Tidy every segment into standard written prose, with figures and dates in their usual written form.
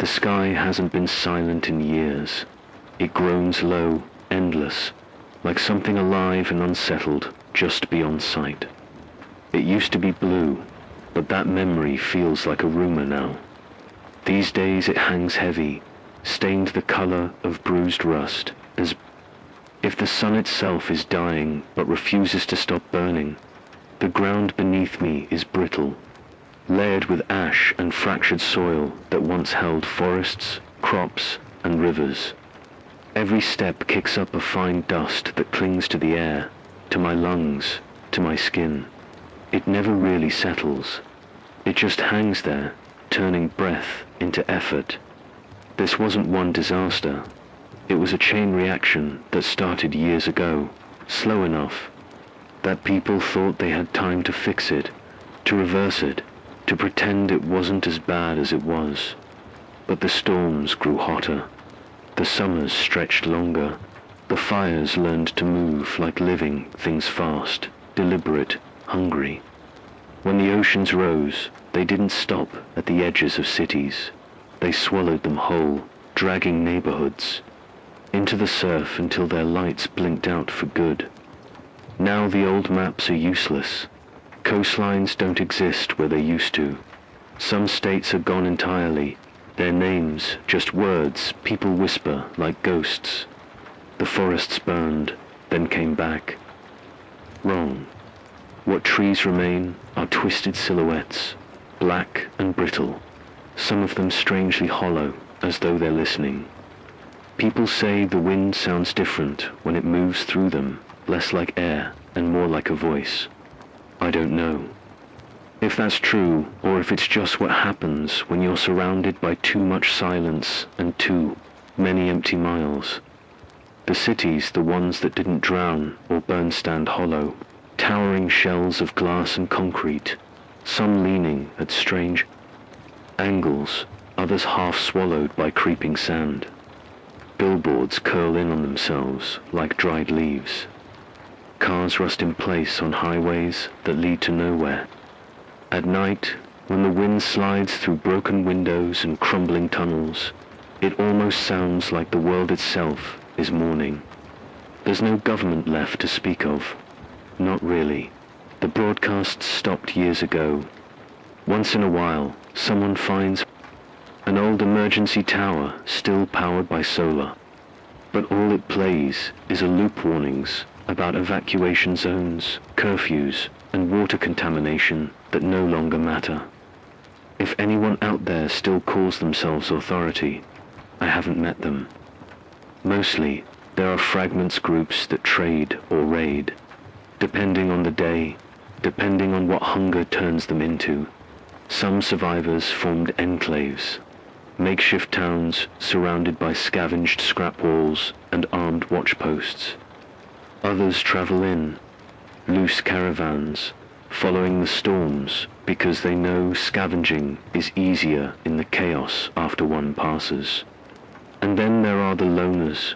The sky hasn't been silent in years. It groans low, endless, like something alive and unsettled just beyond sight. It used to be blue, but that memory feels like a rumor now. These days it hangs heavy, stained the color of bruised rust, as if the sun itself is dying but refuses to stop burning. The ground beneath me is brittle, layered with ash and fractured soil that once held forests, crops, and rivers. Every step kicks up a fine dust that clings to the air, to my lungs, to my skin. It never really settles. It just hangs there, turning breath into effort. This wasn't one disaster. It was a chain reaction that started years ago, slow enough that people thought they had time to fix it, to reverse it, to pretend it wasn't as bad as it was. But the storms grew hotter. The summers stretched longer. The fires learned to move like living things, fast, deliberate, hungry. When the oceans rose, they didn't stop at the edges of cities. They swallowed them whole, dragging neighborhoods into the surf until their lights blinked out for good. Now the old maps are useless. Coastlines don't exist where they used to. Some states are gone entirely. Their names, just words people whisper like ghosts. The forests burned, then came back. Wrong. What trees remain are twisted silhouettes, black and brittle, some of them strangely hollow, as though they're listening. People say the wind sounds different when it moves through them, less like air and more like a voice. I don't know. If that's true, or if it's just what happens when you're surrounded by too much silence and too many empty miles. The cities, the ones that didn't drown or burn, stand hollow, towering shells of glass and concrete, some leaning at strange angles, others half swallowed by creeping sand. Billboards curl in on themselves like dried leaves. Cars rust in place on highways that lead to nowhere. At night, when the wind slides through broken windows and crumbling tunnels, it almost sounds like the world itself is mourning. There's no government left to speak of. Not really. The broadcasts stopped years ago. Once in a while, someone finds an old emergency tower still powered by solar. But all it plays is a loop warnings about evacuation zones, curfews, and water contamination that no longer matter. If anyone out there still calls themselves authority, I haven't met them. Mostly, there are fragments groups that trade or raid, depending on the day, depending on what hunger turns them into. Some survivors formed enclaves, makeshift towns surrounded by scavenged scrap walls and armed watchposts. Others travel in, loose caravans, following the storms because they know scavenging is easier in the chaos after one passes. And then there are the loners,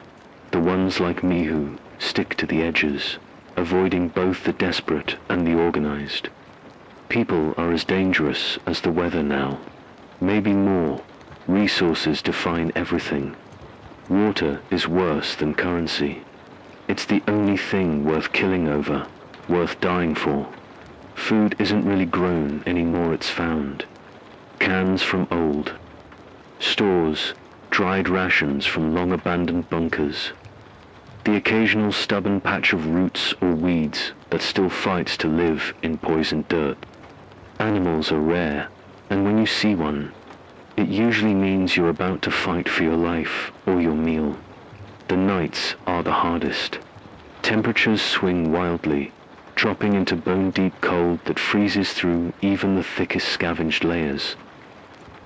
the ones like me who stick to the edges, avoiding both the desperate and the organized. People are as dangerous as the weather now, maybe more. Resources define everything. Water is worse than currency. It's the only thing worth killing over, worth dying for. Food isn't really grown anymore, it's found. Cans from old stores, dried rations from long-abandoned bunkers. The occasional stubborn patch of roots or weeds that still fights to live in poisoned dirt. Animals are rare, and when you see one, it usually means you're about to fight for your life or your meal. The nights are the hardest. Temperatures swing wildly, dropping into bone-deep cold that freezes through even the thickest scavenged layers.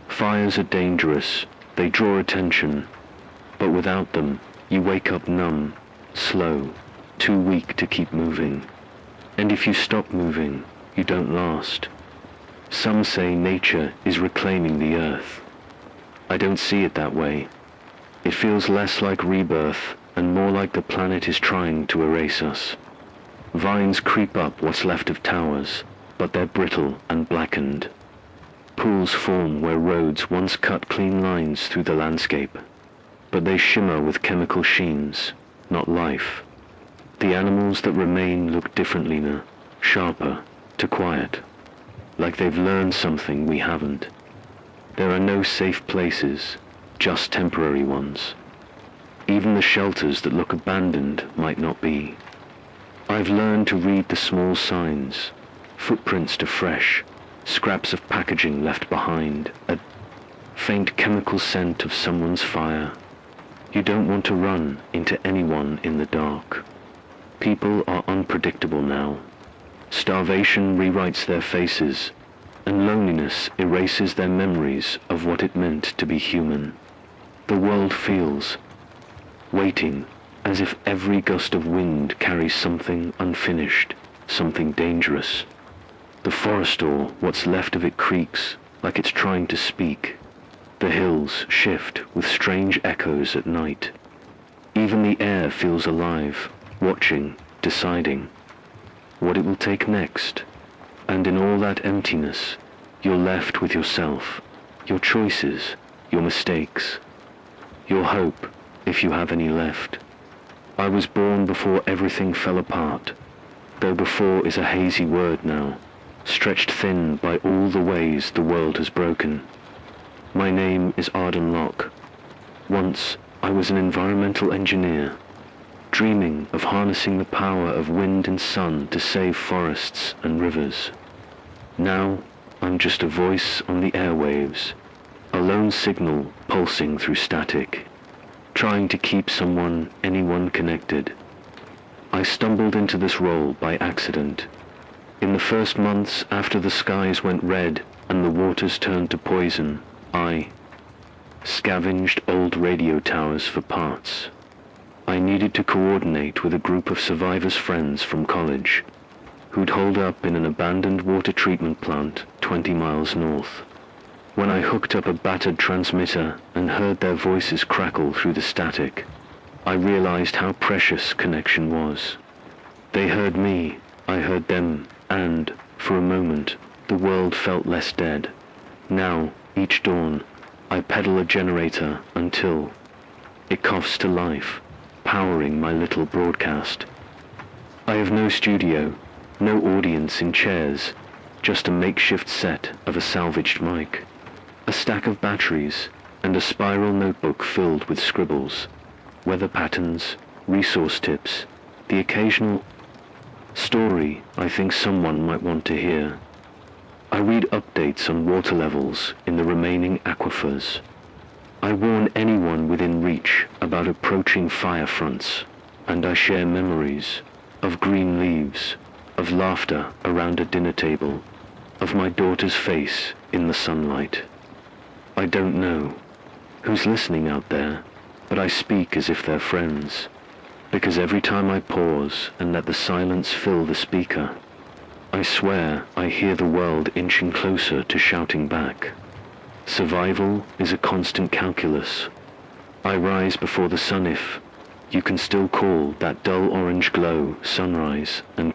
Fires are dangerous, they draw attention, but without them, you wake up numb, slow, too weak to keep moving. And if you stop moving, you don't last. Some say nature is reclaiming the earth. I don't see it that way. It feels less like rebirth and more like the planet is trying to erase us. Vines creep up what's left of towers, but they're brittle and blackened. pools form where roads once cut clean lines through the landscape, but they shimmer with chemical sheens, not life. The animals that remain look differently now, sharper, to quiet, like they've learned something we haven't. There are no safe places, just temporary ones. Even the shelters that look abandoned might not be. I've learned to read the small signs, footprints to fresh, scraps of packaging left behind, a faint chemical scent of someone's fire. You don't want to run into anyone in the dark. People are unpredictable now. Starvation rewrites their faces, and loneliness erases their memories of what it meant to be human. The world feels, waiting, as if every gust of wind carries something unfinished, something dangerous. The forest, or what's left of it, creaks like it's trying to speak. The hills shift with strange echoes at night. Even the air feels alive, watching, deciding what it will take next. And in all that emptiness, you're left with yourself, your choices, your mistakes, your hope, if you have any left. I was born before everything fell apart, though before is a hazy word now, stretched thin by all the ways the world has broken. My name is Arden Locke. Once I was an environmental engineer, dreaming of harnessing the power of wind and sun to save forests and rivers. Now I'm just a voice on the airwaves, a lone signal pulsing through static, trying to keep anyone connected. I stumbled into this role by accident. In the first months after the skies went red and the waters turned to poison, I scavenged old radio towers for parts. I needed to coordinate with a group of survivors' friends from college, who'd holed up in an abandoned water treatment plant 20 miles north. When I hooked up a battered transmitter and heard their voices crackle through the static, I realized how precious connection was. They heard me, I heard them, and, for a moment, the world felt less dead. Now, each dawn, I pedal a generator until it coughs to life, powering my little broadcast. I have no studio, no audience in chairs, just a makeshift set of a salvaged mic, a stack of batteries, and a spiral notebook filled with scribbles, weather patterns, resource tips, the occasional story I think someone might want to hear. I read updates on water levels in the remaining aquifers. I warn anyone within reach about approaching fire fronts, and I share memories of green leaves, of laughter around a dinner table, of my daughter's face in the sunlight. I don't know who's listening out there, but I speak as if they're friends, because every time I pause and let the silence fill the speaker, I swear I hear the world inching closer to shouting back. Survival is a constant calculus. I rise before the sun if you can still call that dull orange glow sunrise, and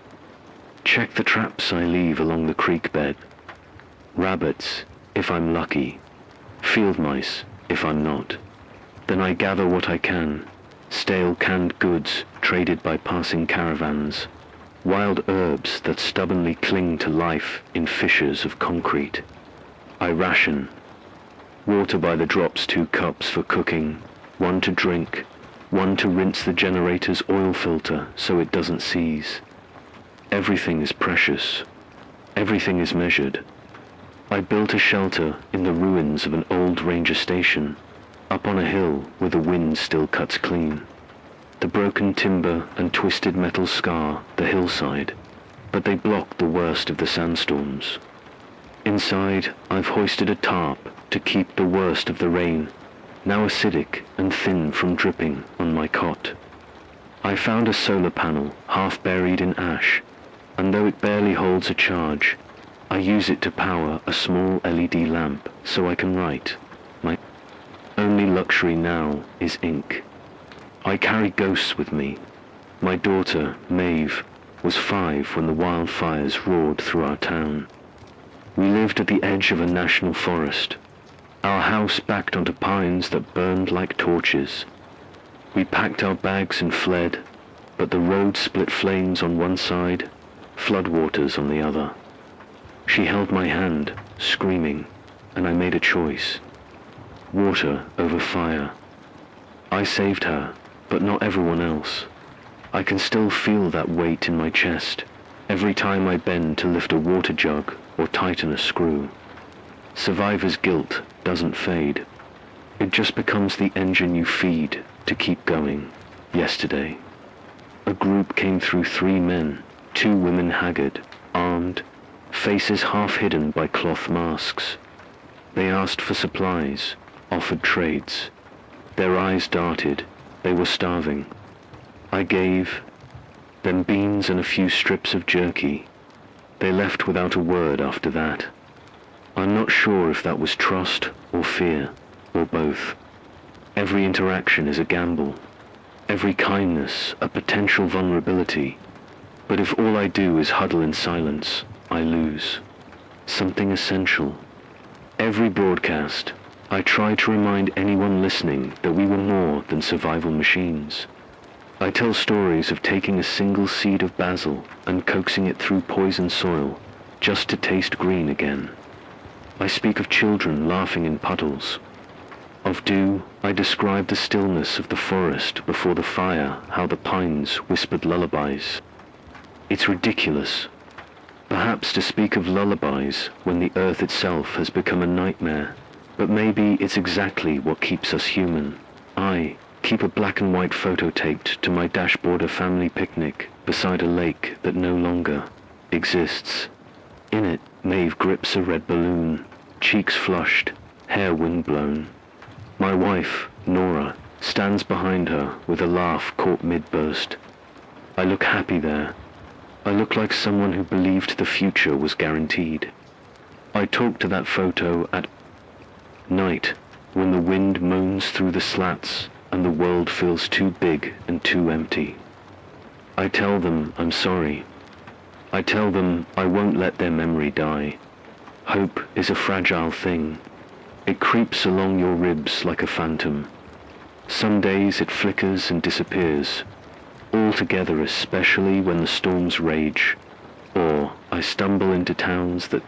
check the traps I leave along the creek bed. Rabbits, if I'm lucky. Field mice, if I'm not. Then I gather what I can. Stale canned goods traded by passing caravans. Wild herbs that stubbornly cling to life in fissures of concrete. I ration. Water by the drops, 2 cups for cooking, 1 to drink, 1 to rinse the generator's oil filter so it doesn't seize. Everything is precious. Everything is measured. I built a shelter in the ruins of an old ranger station, up on a hill where the wind still cuts clean. The broken timber and twisted metal scar the hillside, but they block the worst of the sandstorms. Inside, I've hoisted a tarp to keep the worst of the rain, now acidic and thin from dripping, on my cot. I found a solar panel half buried in ash, and though it barely holds a charge, I use it to power a small LED lamp so I can write. My only luxury now is ink. I carry ghosts with me. My daughter, Maeve, was 5 when the wildfires roared through our town. We lived at the edge of a national forest. Our house backed onto pines that burned like torches. We packed our bags and fled, but the road split flames on one side, floodwaters on the other. She held my hand, screaming, and I made a choice. Water over fire. I saved her, but not everyone else. I can still feel that weight in my chest every time I bend to lift a water jug or tighten a screw. Survivor's guilt doesn't fade. It just becomes the engine you feed to keep going. Yesterday, a group came through 3 men, 2 women haggard, armed, faces half hidden by cloth masks. They asked for supplies, offered trades. Their eyes darted. They were starving. I gave them beans and a few strips of jerky. They left without a word after that. I'm not sure if that was trust or fear, or both. Every interaction is a gamble. Every kindness a potential vulnerability. But if all I do is huddle in silence, I lose something essential. Every broadcast, I try to remind anyone listening that we were more than survival machines. I tell stories of taking a single seed of basil and coaxing it through poisoned soil just to taste green again. I speak of children laughing in puddles. Of dew, I describe the stillness of the forest before the fire, how the pines whispered lullabies. It's ridiculous, perhaps, to speak of lullabies when the earth itself has become a nightmare, but maybe it's exactly what keeps us human. I keep a black and white photo taped to my dashboard of family picnic beside a lake that no longer exists. In it, Maeve grips a red balloon, cheeks flushed, hair windblown. My wife, Nora, stands behind her with a laugh caught mid-burst. I look happy there. I look like someone who believed the future was guaranteed. I talk to that photo at night, when the wind moans through the slats and the world feels too big and too empty. I tell them I'm sorry. I tell them I won't let their memory die. Hope is a fragile thing. It creeps along your ribs like a phantom. Some days it flickers and disappears, altogether, especially when the storms rage, or I stumble into towns that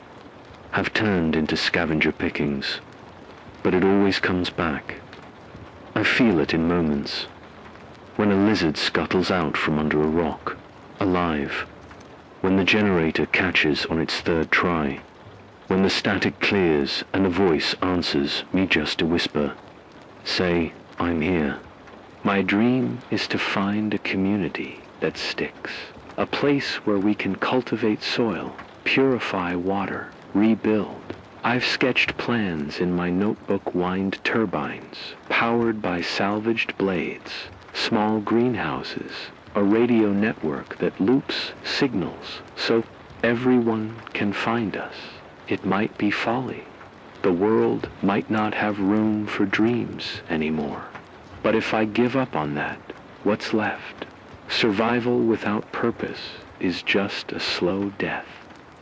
have turned into scavenger pickings. But it always comes back. I feel it in moments. When a lizard scuttles out from under a rock, alive. When the generator catches on its 3rd try. When the static clears and a voice answers me just a whisper. Say, I'm here. My dream is to find a community that sticks. A place where we can cultivate soil, purify water, rebuild. I've sketched plans in my notebook, wind turbines, powered by salvaged blades, small greenhouses, a radio network that loops signals so everyone can find us. It might be folly. The world might not have room for dreams anymore. But if I give up on that, what's left? Survival without purpose is just a slow death.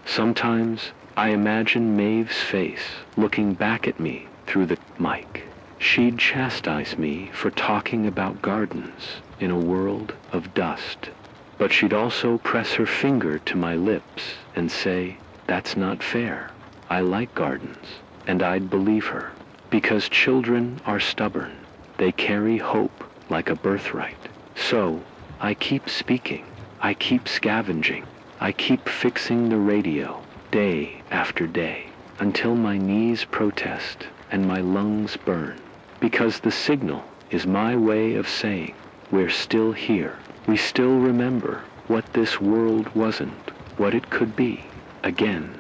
Sometimes I imagine Maeve's face looking back at me through the mic. She'd chastise me for talking about gardens in a world of dust. But she'd also press her finger to my lips and say, "That's not fair. I like gardens." And I'd believe her, because children are stubborn. They carry hope like a birthright. So I keep speaking. I keep scavenging. I keep fixing the radio day after day until my knees protest and my lungs burn. Because the signal is my way of saying we're still here. We still remember what this world wasn't, what it could be. Again,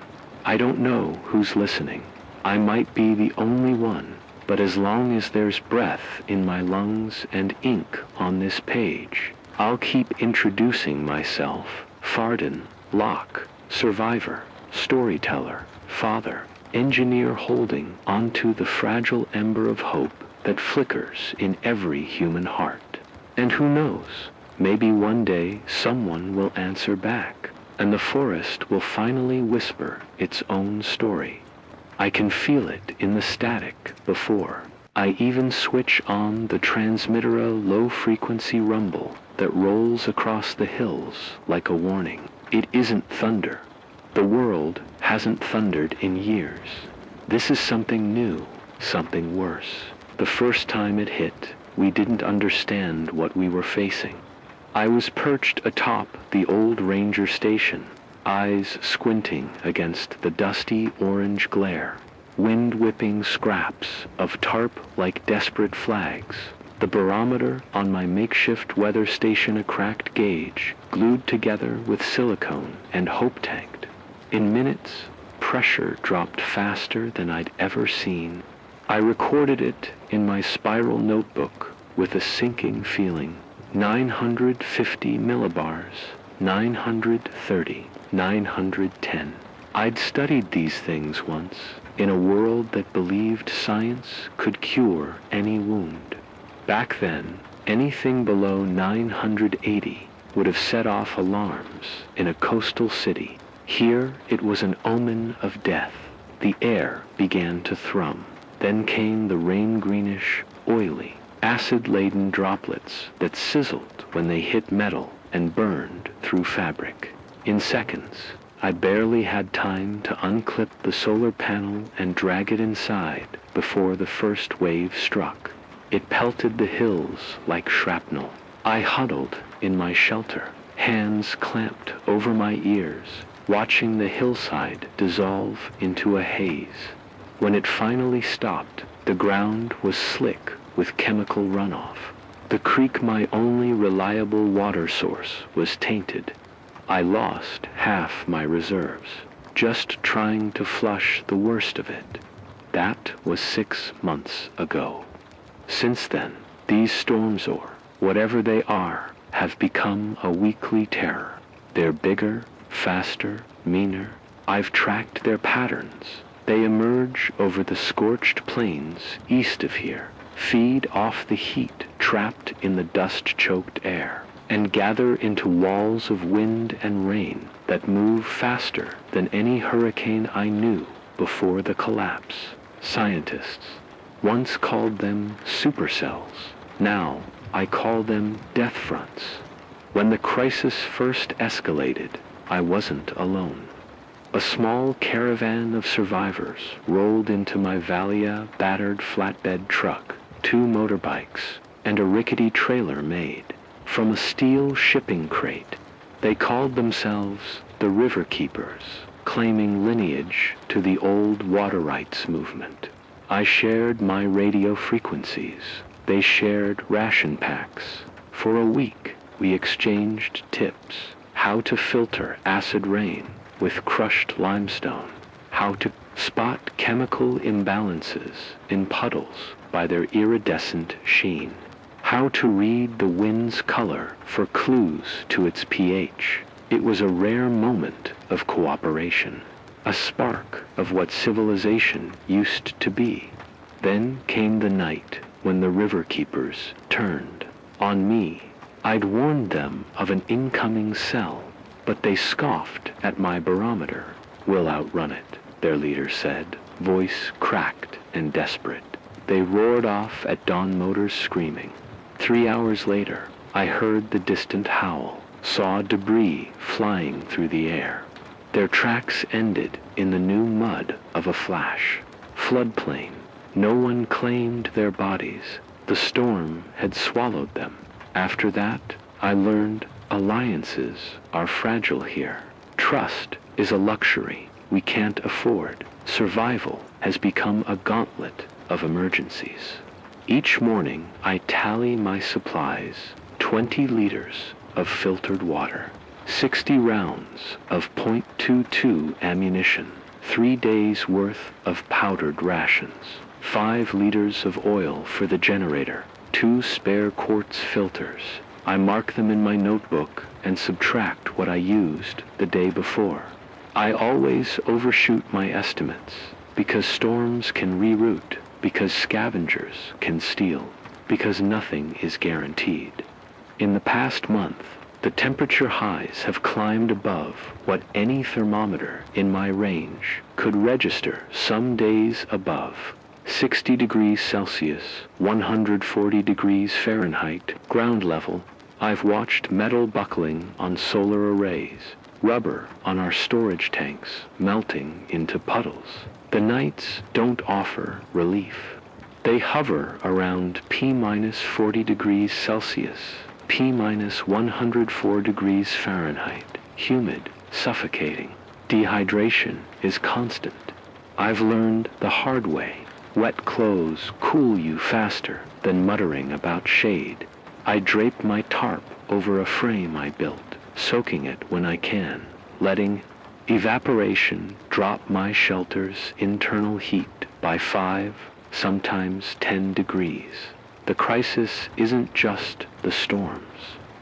I don't know who's listening. I might be the only one, but as long as there's breath in my lungs and ink on this page, I'll keep introducing myself. Farden, Locke, survivor, storyteller, father, engineer, holding onto the fragile ember of hope that flickers in every human heart. And who knows, maybe one day someone will answer back. and the forest will finally whisper its own story. I can feel it in the static before. I even switch on the transmitter low-frequency rumble that rolls across the hills like a warning. It isn't thunder. The world hasn't thundered in years. This is something new, something worse. The first time it hit, we didn't understand what we were facing. I was perched atop the old ranger station, eyes squinting against the dusty orange glare, wind-whipping scraps of tarp like desperate flags. The barometer on my makeshift weather station, a cracked gauge, glued together with silicone and hope-tanked. In minutes, pressure dropped faster than I'd ever seen. I recorded it in my spiral notebook with a sinking feeling. 950 millibars, 930, 910. I'd studied these things once, in a world that believed science could cure any wound. Back then, anything below 980 would have set off alarms in a coastal city. Here it was an omen of death. The air began to thrum. Then came the rain-greenish, oily, acid-laden droplets that sizzled when they hit metal and burned through fabric. In seconds, I barely had time to unclip the solar panel and drag it inside before the first wave struck. It pelted the hills like shrapnel. I huddled in my shelter, hands clamped over my ears, watching the hillside dissolve into a haze. When it finally stopped, the ground was slick with chemical runoff. The creek, my only reliable water source, was tainted. I lost half my reserves, just trying to flush the worst of it. That was 6 months ago. Since then, these storms, or whatever they are, have become a weekly terror. They're bigger, faster, meaner. I've tracked their patterns. They emerge over the scorched plains east of here, feed off the heat trapped in the dust-choked air, and gather into walls of wind and rain that move faster than any hurricane I knew before the collapse. Scientists once called them supercells. Now I call them death fronts. When the crisis first escalated, I wasn't alone. A small caravan of survivors rolled into my Valia battered flatbed truck, 2 motorbikes, and a rickety trailer made from a steel shipping crate. They called themselves the River Keepers, claiming lineage to the old water rights movement. I shared my radio frequencies. They shared ration packs. For a week, we exchanged tips: how to filter acid rain with crushed limestone, how to spot chemical imbalances in puddles by their iridescent sheen, how to read the wind's color for clues to its pH. It was a rare moment of cooperation, a spark of what civilization used to be. Then came the night when the River Keepers turned on me. I'd warned them of an incoming cell, but they scoffed at my barometer. "We'll outrun it," their leader said, voice cracked and desperate. They roared off at Dawn Motors screaming. 3 hours later, I heard the distant howl, saw debris flying through the air. Their tracks ended in the new mud of a flash. Floodplain. No one claimed their bodies. The storm had swallowed them. After that, I learned alliances are fragile here. Trust is a luxury we can't afford. Survival has become a gauntlet of emergencies. Each morning, I tally my supplies: 20 liters of filtered water, 60 rounds of .22 ammunition, 3 days' worth of powdered rations, 5 liters of oil for the generator, 2 spare quartz filters. I mark them in my notebook and subtract what I used the day before. I always overshoot my estimates, because storms can reroute, because scavengers can steal, because nothing is guaranteed. In the past month, The temperature highs have climbed above what any thermometer in my range could register, some days above 60 degrees Celsius, 140 degrees Fahrenheit, ground level. I've watched metal buckling on solar arrays, rubber on our storage tanks melting into puddles. The nights don't offer relief. They hover around P-40 degrees Celsius, P-104 degrees Fahrenheit, humid, suffocating. Dehydration is constant. I've learned the hard way. Wet clothes cool you faster than muttering about shade. I drape my tarp over a frame I built, soaking it when I can, letting evaporation drop my shelter's internal heat by 5, sometimes 10 degrees. The crisis isn't just the storms.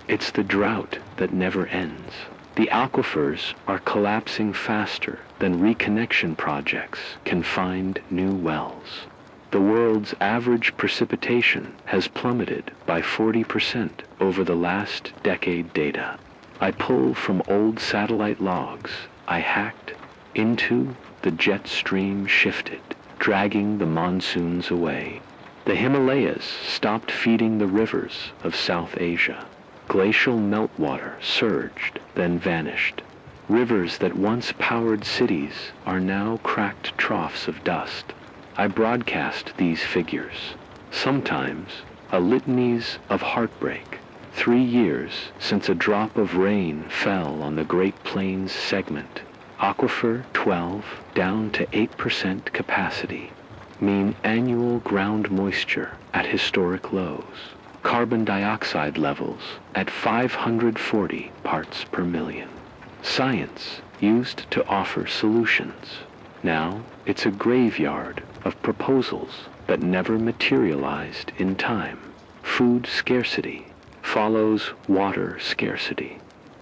It's the drought that never ends. The aquifers are collapsing faster than reconnection projects can find new wells. The world's average precipitation has plummeted by 40% over the last decade data. I pull from old satellite logs I hacked into the jet stream shifted, dragging the monsoons away. The Himalayas stopped feeding the rivers of South Asia. Glacial meltwater surged, then vanished. Rivers that once powered cities are now cracked troughs of dust. I broadcast these figures, sometimes a litanies of heartbreak. 3 years since a drop of rain fell on the Great Plains segment. Aquifer 12 down to 8% capacity. Mean annual ground moisture at historic lows. Carbon dioxide levels at 540 parts per million. Science used to offer solutions. Now it's a graveyard of proposals that never materialized in time. Food scarcity follows water scarcity.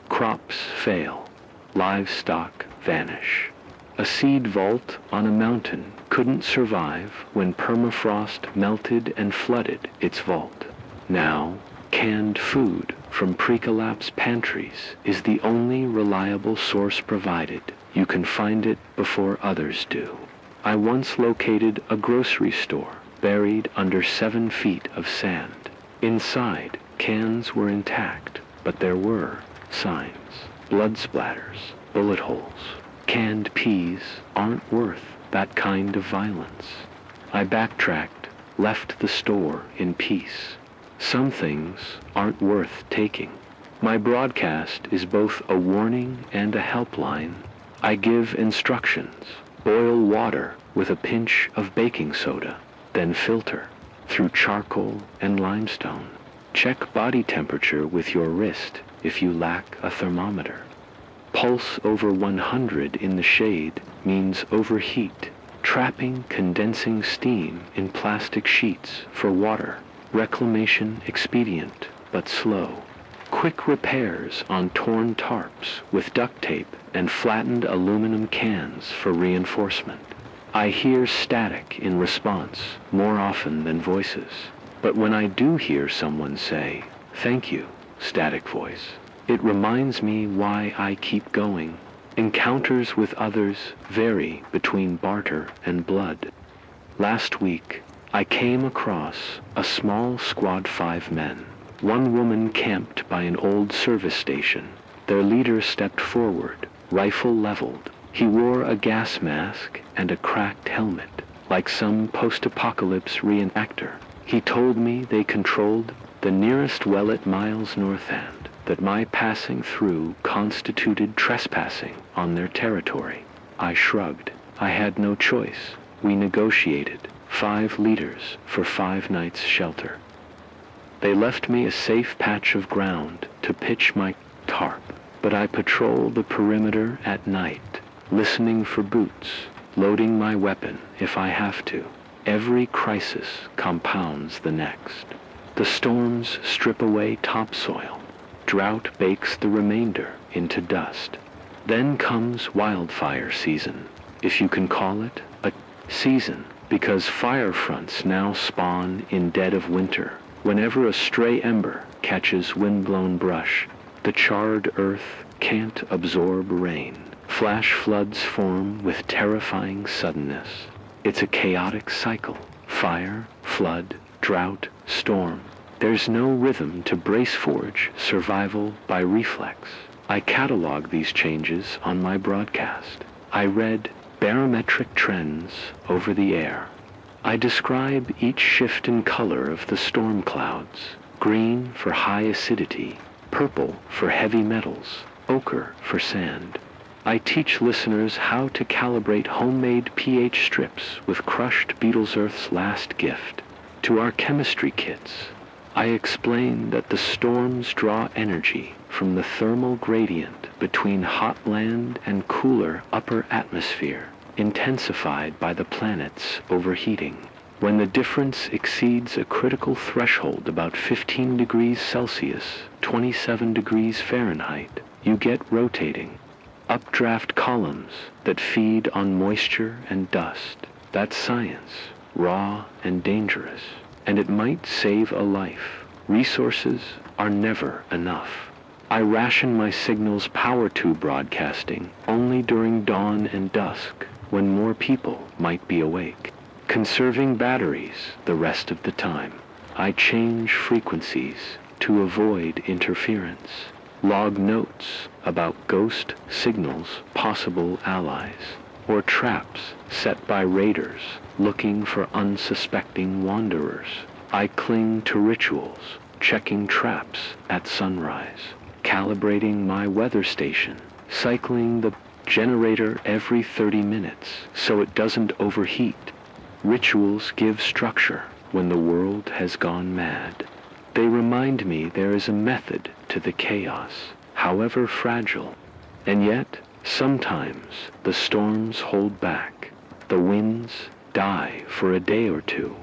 Crops fail. Livestock vanish. A seed vault on a mountain couldn't survive when permafrost melted and flooded its vault. Now, canned food from pre-collapse pantries is the only reliable source provided. You can find it before others do. I once located a grocery store buried under 7 feet of sand. Inside, cans were intact, but there were signs, blood splatters, bullet holes. Canned peas aren't worth that kind of violence. I backtracked, left the store in peace. Some things aren't worth taking. My broadcast is both a warning and a helpline. I give instructions. Boil water with a pinch of baking soda, then filter through charcoal and limestone. Check body temperature with your wrist if you lack a thermometer. Pulse over 100 in the shade means overheat. Trapping condensing steam in plastic sheets for water. Reclamation expedient, but slow. Quick repairs on torn tarps with duct tape and flattened aluminum cans for reinforcement. I hear static in response more often than voices. But when I do hear someone say, "Thank you," static voice, it reminds me why I keep going. Encounters with others vary between barter and blood. Last week, I came across a small squad 5 men. One woman camped by an old service station. Their leader stepped forward, rifle leveled. He wore a gas mask and a cracked helmet, like some post-apocalypse reenactor. He told me they controlled the nearest well at miles north end, that my passing through constituted trespassing on their territory. I shrugged. I had no choice. We negotiated 5 liters for 5 nights' shelter. They left me a safe patch of ground to pitch my tarp, but I patrol the perimeter at night, listening for boots, loading my weapon if I have to. Every crisis compounds the next. The storms strip away topsoil. Drought bakes the remainder into dust. Then comes wildfire season, if you can call it a season, because fire fronts now spawn in dead of winter. Whenever a stray ember catches wind-blown brush, The charred earth can't absorb rain. Flash floods form with terrifying suddenness. It's a chaotic cycle. Fire, flood, drought, storm. There's no rhythm to brace forge survival by reflex. I catalog these changes on my broadcast. I read barometric trends over the air. I describe each shift in color of the storm clouds. Green for high acidity, purple for heavy metals, ochre for sand. I teach listeners how to calibrate homemade pH strips with crushed Beetle's Earth's last gift. To our chemistry kits, I explain that the storms draw energy from the thermal gradient between hot land and cooler upper atmosphere, intensified by the planet's overheating. When the difference exceeds a critical threshold about 15 degrees Celsius, 27 degrees Fahrenheit, you get rotating, updraft columns that feed on moisture and dust. That's science, raw and dangerous, and it might save a life. Resources are never enough. I ration my signal's power tube broadcasting only during dawn and dusk, when more people might be awake. Conserving batteries the rest of the time. I change frequencies to avoid interference. Log notes about ghost signals, possible allies, or traps set by raiders looking for unsuspecting wanderers. I cling to rituals, checking traps at sunrise, calibrating my weather station, cycling the generator every 30 minutes so it doesn't overheat. Rituals give structure when the world has gone mad. They remind me there is a method to the chaos, however fragile. And yet, sometimes the storms hold back. The winds die for a day or two.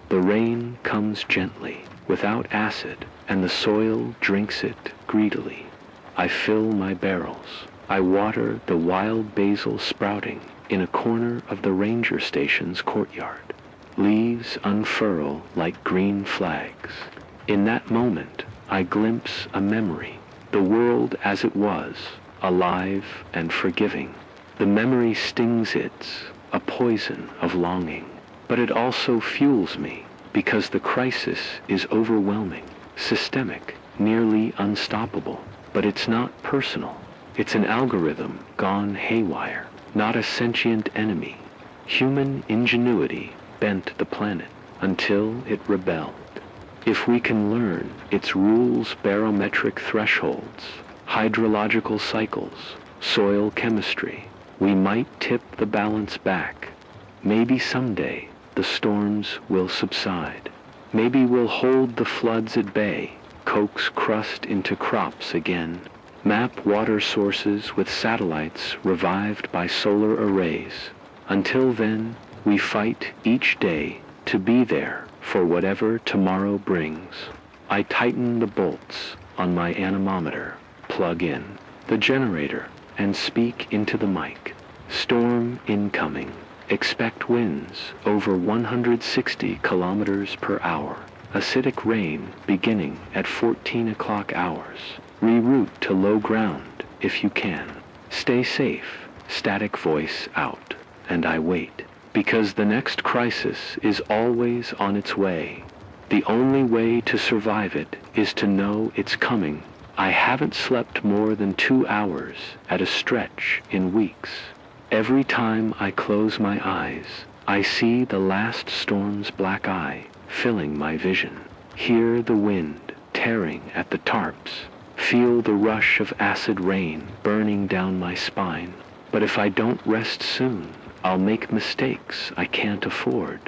The rain comes gently, without acid, and the soil drinks it greedily. I fill my barrels. I water the wild basil sprouting in a corner of the ranger station's courtyard. Leaves unfurl like green flags. In that moment, I glimpse a memory, the world as it was, alive and forgiving. The memory stings it's a poison of longing, but it also fuels me because the crisis is overwhelming, systemic, nearly unstoppable. But it's not personal. It's an algorithm gone haywire, not a sentient enemy. Human ingenuity bent the planet until it rebelled. If we can learn its rules, barometric thresholds, hydrological cycles, soil chemistry, we might tip the balance back. Maybe someday the storms will subside. Maybe we'll hold the floods at bay, coax crust into crops again, map water sources with satellites revived by solar arrays. Until then, we fight each day to be there for whatever tomorrow brings. I tighten the bolts on my anemometer, plug in the generator, and speak into the mic. Storm incoming. Expect winds over 160 kilometers per hour. Acidic rain beginning at 14 o'clock hours. Reroute to low ground if you can. Stay safe. Static voice out. And I wait. Because the next crisis is always on its way. The only way to survive it is to know it's coming. I haven't slept more than 2 hours at a stretch in weeks. Every time I close my eyes, I see the last storm's black eye filling my vision. Hear the wind tearing at the tarps. Feel the rush of acid rain burning down my spine. But if I don't rest soon, I'll make mistakes I can't afford.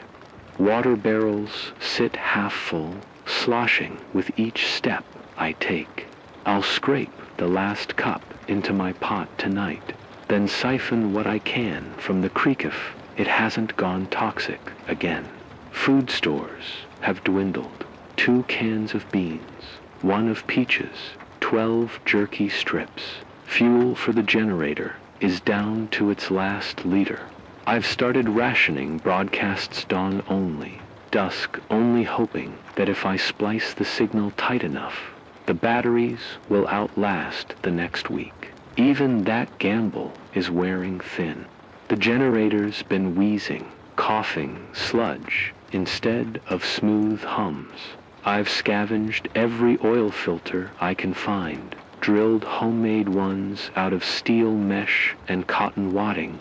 Water barrels sit half full, sloshing with each step I take. I'll scrape the last cup into my pot tonight, then siphon what I can from the creek if it hasn't gone toxic again. Food stores have dwindled. 2 cans of beans, 1 of peaches, 12 jerky strips. Fuel for the generator is down to its last liter. I've started rationing broadcasts dawn only, dusk only, hoping that if I splice the signal tight enough, The batteries will outlast the next week. Even that gamble is wearing thin. The generator's been wheezing, coughing sludge instead of smooth hums. I've scavenged every oil filter I can find, drilled homemade ones out of steel mesh and cotton wadding.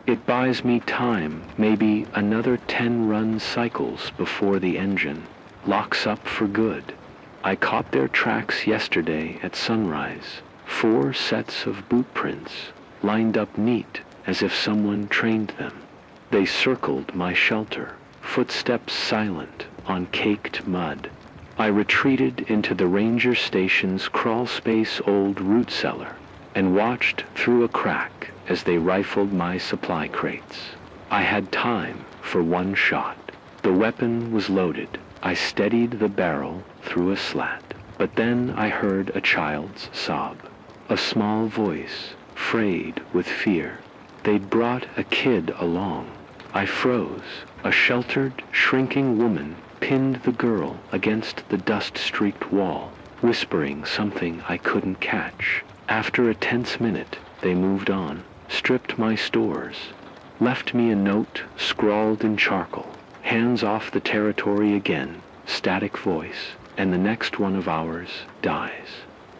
It buys me time, maybe another 10 run cycles before the engine locks up for good. I caught their tracks yesterday at sunrise. 4 sets of boot prints, lined up neat as if someone trained them. They circled my shelter, footsteps silent on caked mud. I retreated into the ranger station's crawlspace old root cellar and watched through a crack as they rifled my supply crates. I had time for one shot. The weapon was loaded. I steadied the barrel through a slat, but then I heard a child's sob, a small voice, frayed with fear. They'd brought a kid along. I froze. A sheltered, shrinking woman pinned the girl against the dust-streaked wall, whispering something I couldn't catch. After a tense minute, they moved on, stripped my stores, left me a note scrawled in charcoal. Hands off the territory again, static voice, and the next one of ours dies.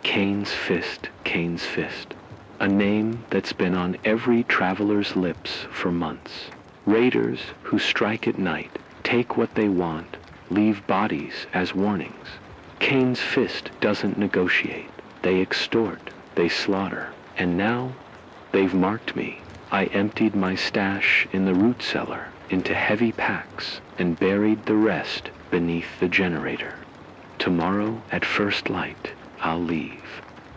Kane's Fist, Kane's Fist. A name that's been on every traveler's lips for months. Raiders who strike at night, take what they want, leave bodies as warnings. Kane's Fist doesn't negotiate. They extort, they slaughter, and now they've marked me. I emptied my stash in the root cellar into heavy packs and buried the rest beneath the generator. Tomorrow at first light, I'll leave.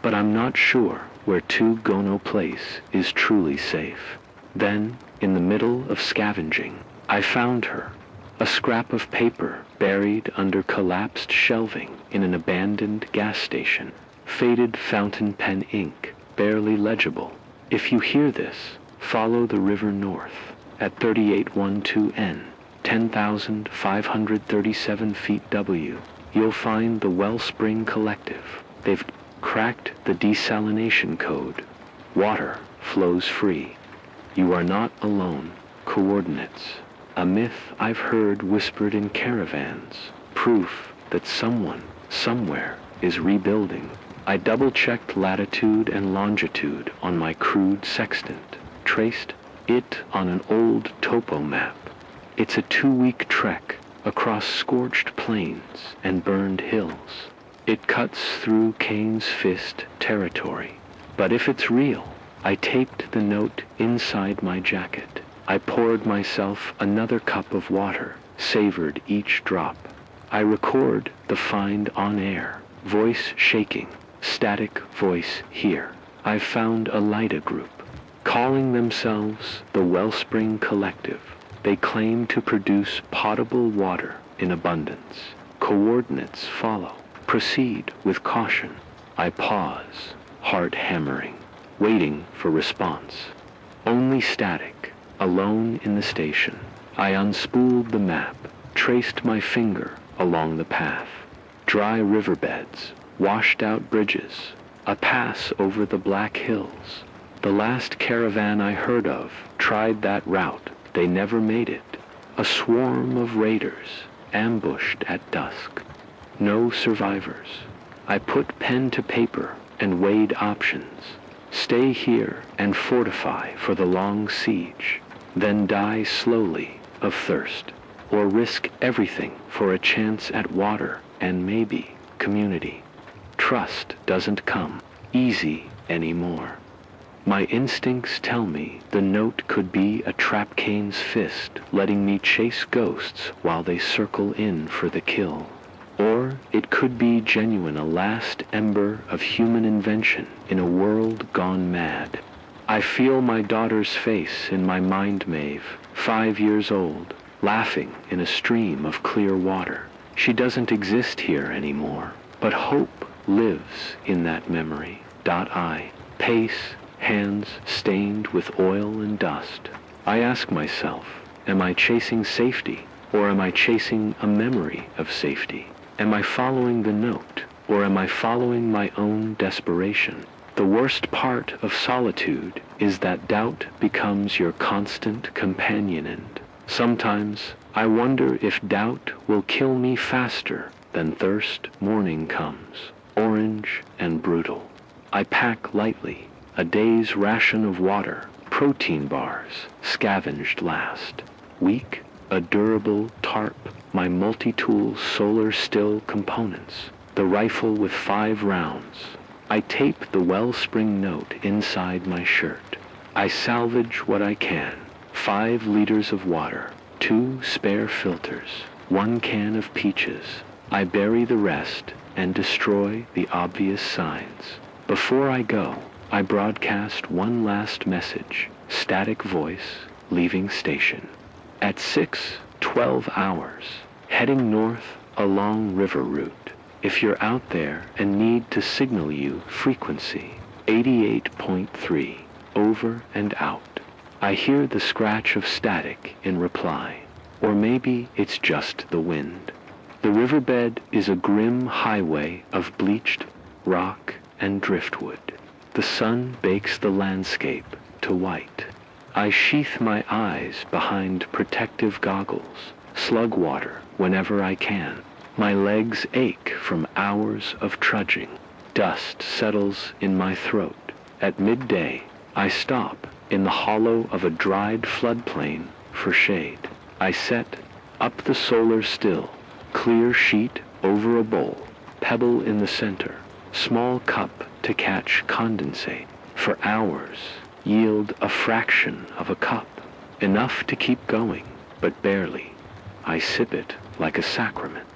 But I'm not sure where 2 Gono Place is truly safe. Then, in the middle of scavenging, I found her, a scrap of paper buried under collapsed shelving in an abandoned gas station. Faded fountain pen ink, barely legible. If you hear this, follow the river north. At 3812N, 10,537 feet W, you'll find the Wellspring Collective. They've cracked the desalination code. Water flows free. You are not alone. Coordinates. A myth I've heard whispered in caravans. Proof that someone, somewhere, is rebuilding. I double-checked latitude and longitude on my crude sextant, traced it on an old topo map. It's a 2-week trek across scorched plains and burned hills. It cuts through Kane's Fist territory. But if it's real, I taped the note inside my jacket. I poured myself another cup of water, savored each drop. I record the find on air, voice shaking, static voice here. I've found a LIDA group, calling themselves the Wellspring Collective. They claim to produce potable water in abundance. Coordinates follow. Proceed with caution. I pause, heart hammering, waiting for response. Only static, alone in the station. I unspooled the map, traced my finger along the path. Dry riverbeds, washed out bridges, a pass over the Black Hills. The last caravan I heard of tried that route. They never made it. A swarm of raiders, ambushed at dusk. No survivors. I put pen to paper and weighed options. Stay here and fortify for the long siege, then die slowly of thirst, or risk everything for a chance at water and maybe community. Trust doesn't come easy anymore. My instincts tell me the note could be a trap Kane's Fist letting me chase ghosts while they circle in for the kill. Or it could be genuine, a last ember of human invention in a world gone mad. I feel my daughter's face in my mind mave, 5 years old, laughing in a stream of clear water. She doesn't exist here anymore, but hope lives in that memory. I pace, hands stained with oil and dust. I ask myself, am I chasing safety, or am I chasing a memory of safety? Am I following the note, or am I following my own desperation? The worst part of solitude is that doubt becomes your constant companion, and sometimes I wonder if doubt will kill me faster than thirst. Morning comes, orange and brutal. I pack lightly, a day's ration of water, protein bars, scavenged last. Week, a durable tarp, my multi-tool solar still components, the rifle with 5 rounds. I tape the wellspring note inside my shirt. I salvage what I can. 5 liters of water, 2 spare filters, 1 can of peaches. I bury the rest and destroy the obvious signs. Before I go, I broadcast one last message, static voice, leaving station. At 6:12 hours, heading north along river route. If you're out there and need to signal you, frequency 88.3, over and out. I hear the scratch of static in reply, or maybe it's just the wind. The riverbed is a grim highway of bleached rock and driftwood. The sun bakes the landscape to white. I sheath my eyes behind protective goggles, slug water whenever I can. My legs ache from hours of trudging. Dust settles in my throat. At midday, I stop in the hollow of a dried floodplain for shade. I set up the solar still, clear sheet over a bowl, pebble in the center, small cup to catch condensate. For hours, yield a fraction of a cup, enough to keep going, but barely. I sip it like a sacrament.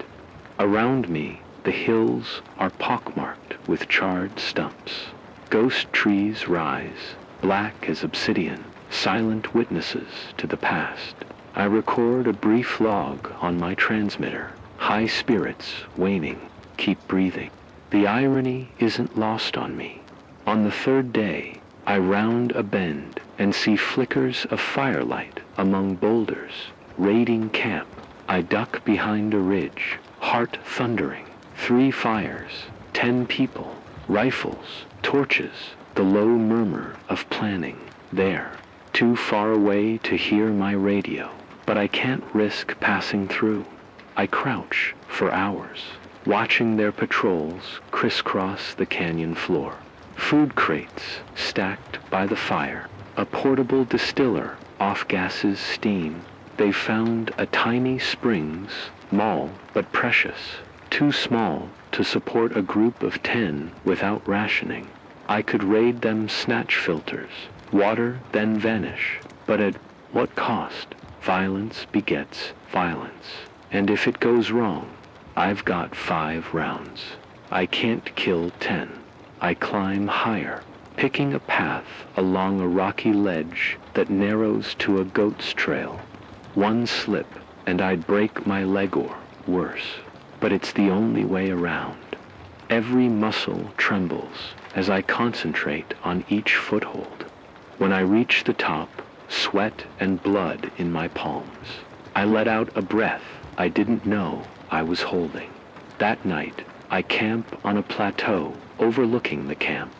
Around me, the hills are pockmarked with charred stumps. Ghost trees rise, black as obsidian, silent witnesses to the past. I record a brief log on my transmitter. High spirits waning, keep breathing. The irony isn't lost on me. On the 3rd day, I round a bend and see flickers of firelight among boulders. Raiding camp, I duck behind a ridge, heart thundering. 3 fires, 10 people, rifles, torches, the low murmur of planning. There, too far away to hear my radio, but I can't risk passing through. I crouch for hours, watching their patrols crisscross the canyon floor. Food crates stacked by the fire, a portable distiller off-gasses steam. They found a tiny springs, small but precious, too small to support a group of 10 without rationing. I could raid them snatch filters, water then vanish, but at what cost? Violence begets violence, and if it goes wrong, I've got 5 rounds. I can't kill 10. I climb higher, picking a path along a rocky ledge that narrows to a goat's trail. One slip, and I'd break my leg or worse, but it's the only way around. Every muscle trembles as I concentrate on each foothold. When I reach the top, sweat and blood in my palms. I let out a breath I didn't know I was holding. That night, I camp on a plateau overlooking the camp.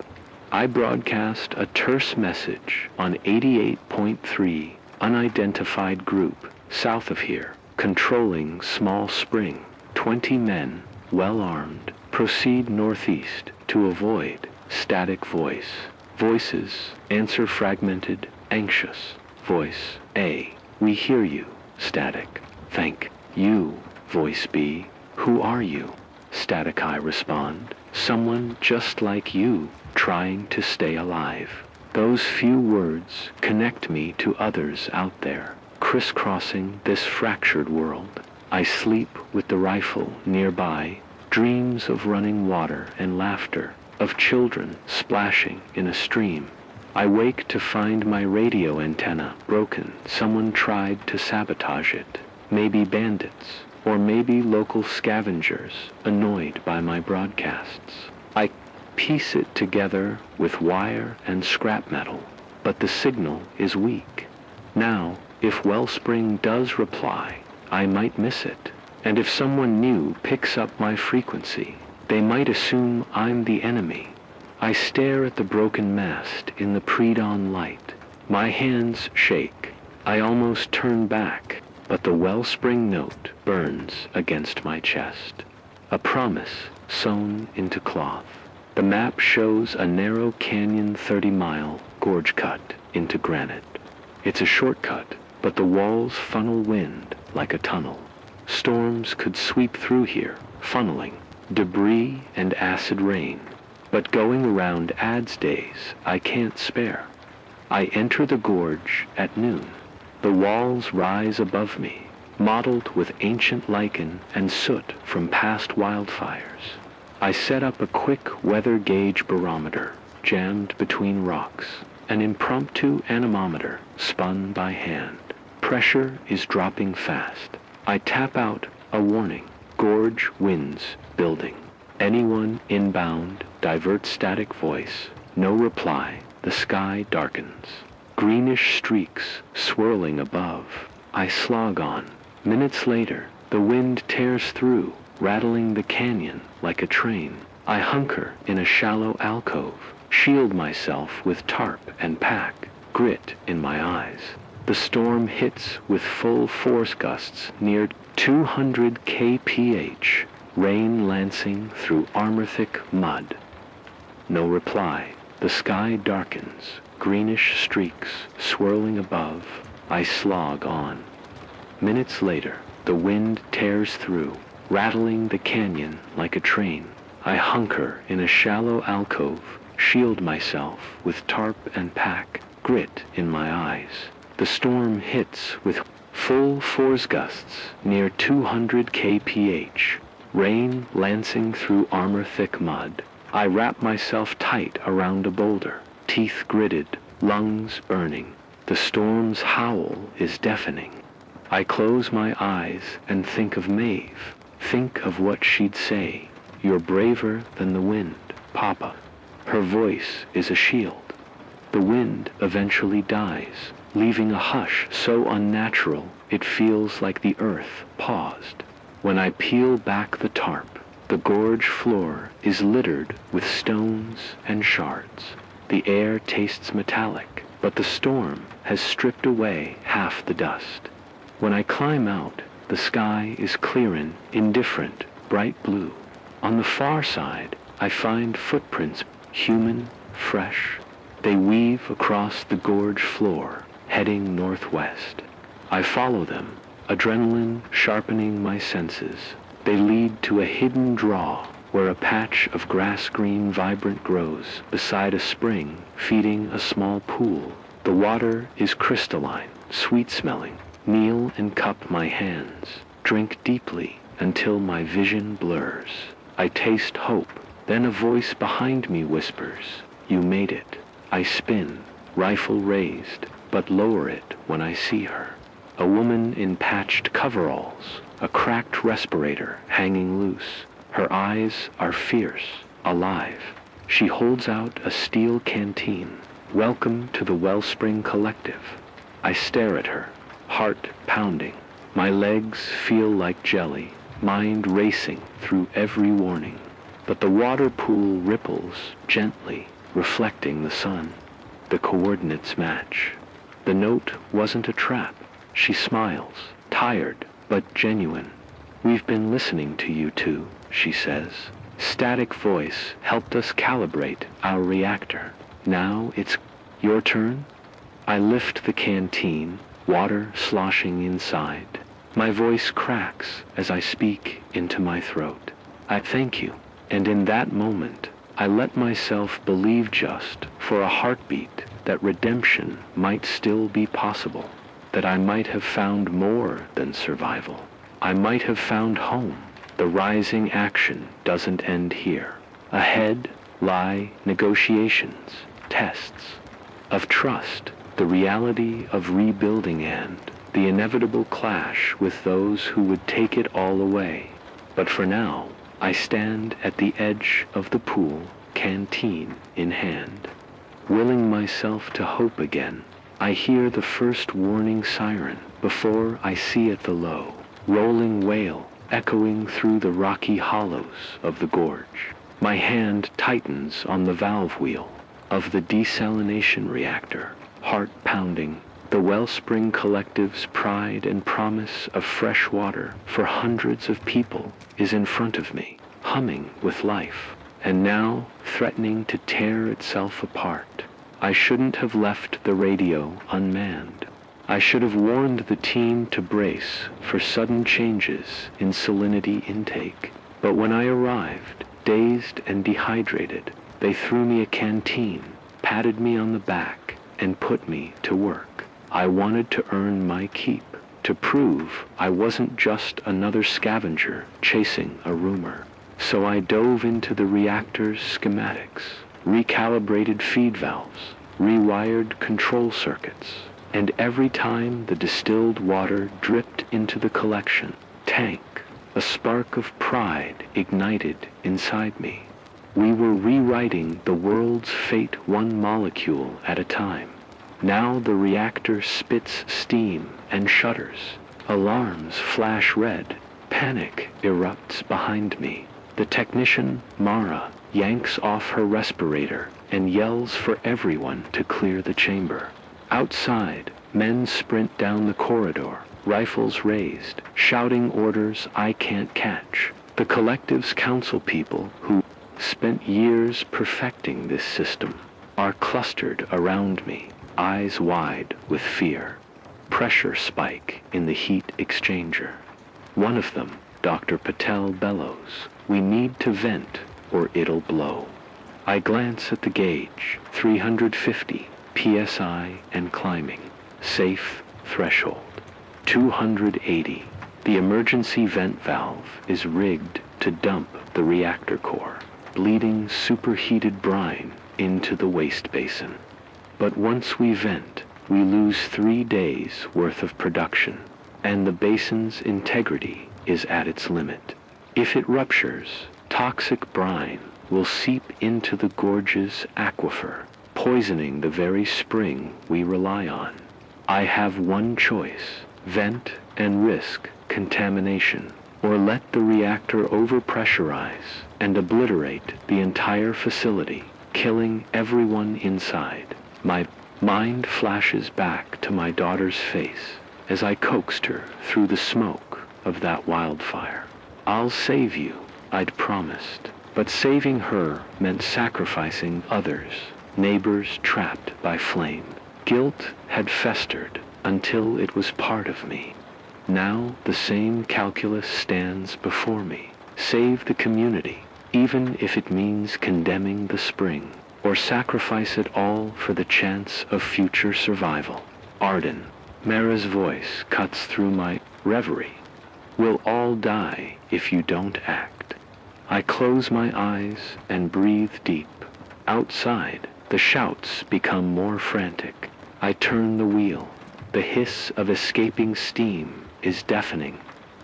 I broadcast a terse message on 88.3 unidentified group south of here, controlling small spring. 20 men, well armed, proceed northeast to avoid static voice. Voices answer fragmented, anxious. Voice A, we hear you. Static, thank you. Voice B, who are you? Static I respond, someone just like you, trying to stay alive. Those few words connect me to others out there, crisscrossing this fractured world. I sleep with the rifle nearby, dreams of running water and laughter, of children splashing in a stream. I wake to find my radio antenna broken. Someone tried to sabotage it. Maybe bandits, or maybe local scavengers annoyed by my broadcasts. I piece it together with wire and scrap metal, but the signal is weak. Now, if Wellspring does reply, I might miss it. And if someone new picks up my frequency, They might assume I'm the enemy. I stare at the broken mast in the pre-dawn light. My hands shake. I almost turn back, but the wellspring note burns against my chest. A promise sewn into cloth. The map shows a narrow canyon 30-mile gorge cut into granite. It's a shortcut, but the walls funnel wind like a tunnel. Storms could sweep through here, funneling debris and acid rain. But going around adds days I can't spare. I enter the gorge at noon. The walls rise above me, mottled with ancient lichen and soot from past wildfires. I set up a quick weather gauge barometer, jammed between rocks, an impromptu anemometer spun by hand. Pressure is dropping fast. I tap out a warning. Gorge winds building. Anyone inbound, divert static voice. No reply. The sky darkens. Greenish streaks swirling above. I slog on. Minutes later, the wind tears through, rattling the canyon like a train. I hunker in a shallow alcove, shield myself with tarp and pack, grit in my eyes. The storm hits with full force gusts near 200 kph, rain lancing through armor-thick mud. No reply. The sky darkens, greenish streaks swirling above. I slog on. Minutes later, the wind tears through, rattling the canyon like a train. I hunker in a shallow alcove, shield myself with tarp and pack, grit in my eyes. The storm hits with full force gusts near 200 kph, rain lancing through armor-thick mud. I wrap myself tight around a boulder, teeth gritted, lungs burning. The storm's howl is deafening. I close my eyes and think of Maeve. Think of what she'd say. You're braver than the wind, Papa. Her voice is a shield. The wind eventually dies, leaving a hush so unnatural it feels like the earth paused. When I peel back the tarp, the gorge floor is littered with stones and shards. The air tastes metallic, but the storm has stripped away half the dust. When I climb out, the sky is clearing, indifferent, bright blue. On the far side, I find footprints, human, fresh. They weave across the gorge floor, heading northwest. I follow them, adrenaline sharpening my senses. They lead to a hidden draw where a patch of grass-green vibrant grows beside a spring feeding a small pool. The water is crystalline, sweet-smelling. Kneel and cup my hands. Drink deeply until my vision blurs. I taste hope. Then a voice behind me whispers, "You made it." I spin, rifle raised, but lower it when I see her. A woman in patched coveralls, a cracked respirator hanging loose. Her eyes are fierce, alive. She holds out a steel canteen. Welcome to the Wellspring Collective. I stare at her, heart pounding. My legs feel like jelly, mind racing through every warning. But the water pool ripples gently, reflecting the sun. The coordinates match. The note wasn't a trap. She smiles, tired but genuine. "We've been listening to you two," she says. Static voice helped us calibrate our reactor. Now it's your turn. I lift the canteen, water sloshing inside. My voice cracks as I speak into my throat. I thank you. And in that moment, I let myself believe just for a heartbeat that redemption might still be possible, that I might have found more than survival. I might have found home. The rising action doesn't end here. Ahead lie negotiations, tests of trust, the reality of rebuilding and the inevitable clash with those who would take it all away. But for now, I stand at the edge of the pool, canteen in hand, willing myself to hope again. I hear the first warning siren before I see it, the low, rolling wail echoing through the rocky hollows of the gorge. My hand tightens on the valve wheel of the desalination reactor, heart pounding. The Wellspring Collective's pride and promise of fresh water for hundreds of people is in front of me, humming with life, and now threatening to tear itself apart. I shouldn't have left the radio unmanned. I should have warned the team to brace for sudden changes in salinity intake. But when I arrived, dazed and dehydrated, they threw me a canteen, patted me on the back, and put me to work. I wanted to earn my keep, to prove I wasn't just another scavenger chasing a rumor. So I dove into the reactor's schematics, recalibrated feed valves, rewired control circuits, and every time the distilled water dripped into the collection tank, a spark of pride ignited inside me. We were rewriting the world's fate one molecule at a time. Now the reactor spits steam and shudders. Alarms flash red. Panic erupts behind me. The technician, Mara, yanks off her respirator and yells for everyone to clear the chamber. Outside, men sprint down the corridor, rifles raised, shouting orders I can't catch. The collective's council people, who spent years perfecting this system, are clustered around me, eyes wide with fear. Pressure spike in the heat exchanger. One of them, Dr. Patel, bellows, "We need to vent or it'll blow." I glance at the gauge, 350 psi and climbing. Safe threshold. 280. The emergency vent valve is rigged to dump the reactor core, bleeding superheated brine into the waste basin. But once we vent, we lose 3 days worth of production, and the basin's integrity is at its limit. If it ruptures, toxic brine will seep into the gorge's aquifer, poisoning the very spring we rely on. I have one choice: vent and risk contamination, or let the reactor overpressurize and obliterate the entire facility, killing everyone inside. My mind flashes back to my daughter's face as I coaxed her through the smoke of that wildfire. "I'll save you," I'd promised. But saving her meant sacrificing others, neighbors trapped by flame. Guilt had festered until it was part of me. Now the same calculus stands before me. Save the community, even if it means condemning the spring, or sacrifice it all for the chance of future survival. Arden, Mara's voice cuts through my reverie. "We'll all die if you don't act." I close my eyes and breathe deep. Outside, the shouts become more frantic. I turn the wheel. The hiss of escaping steam is deafening.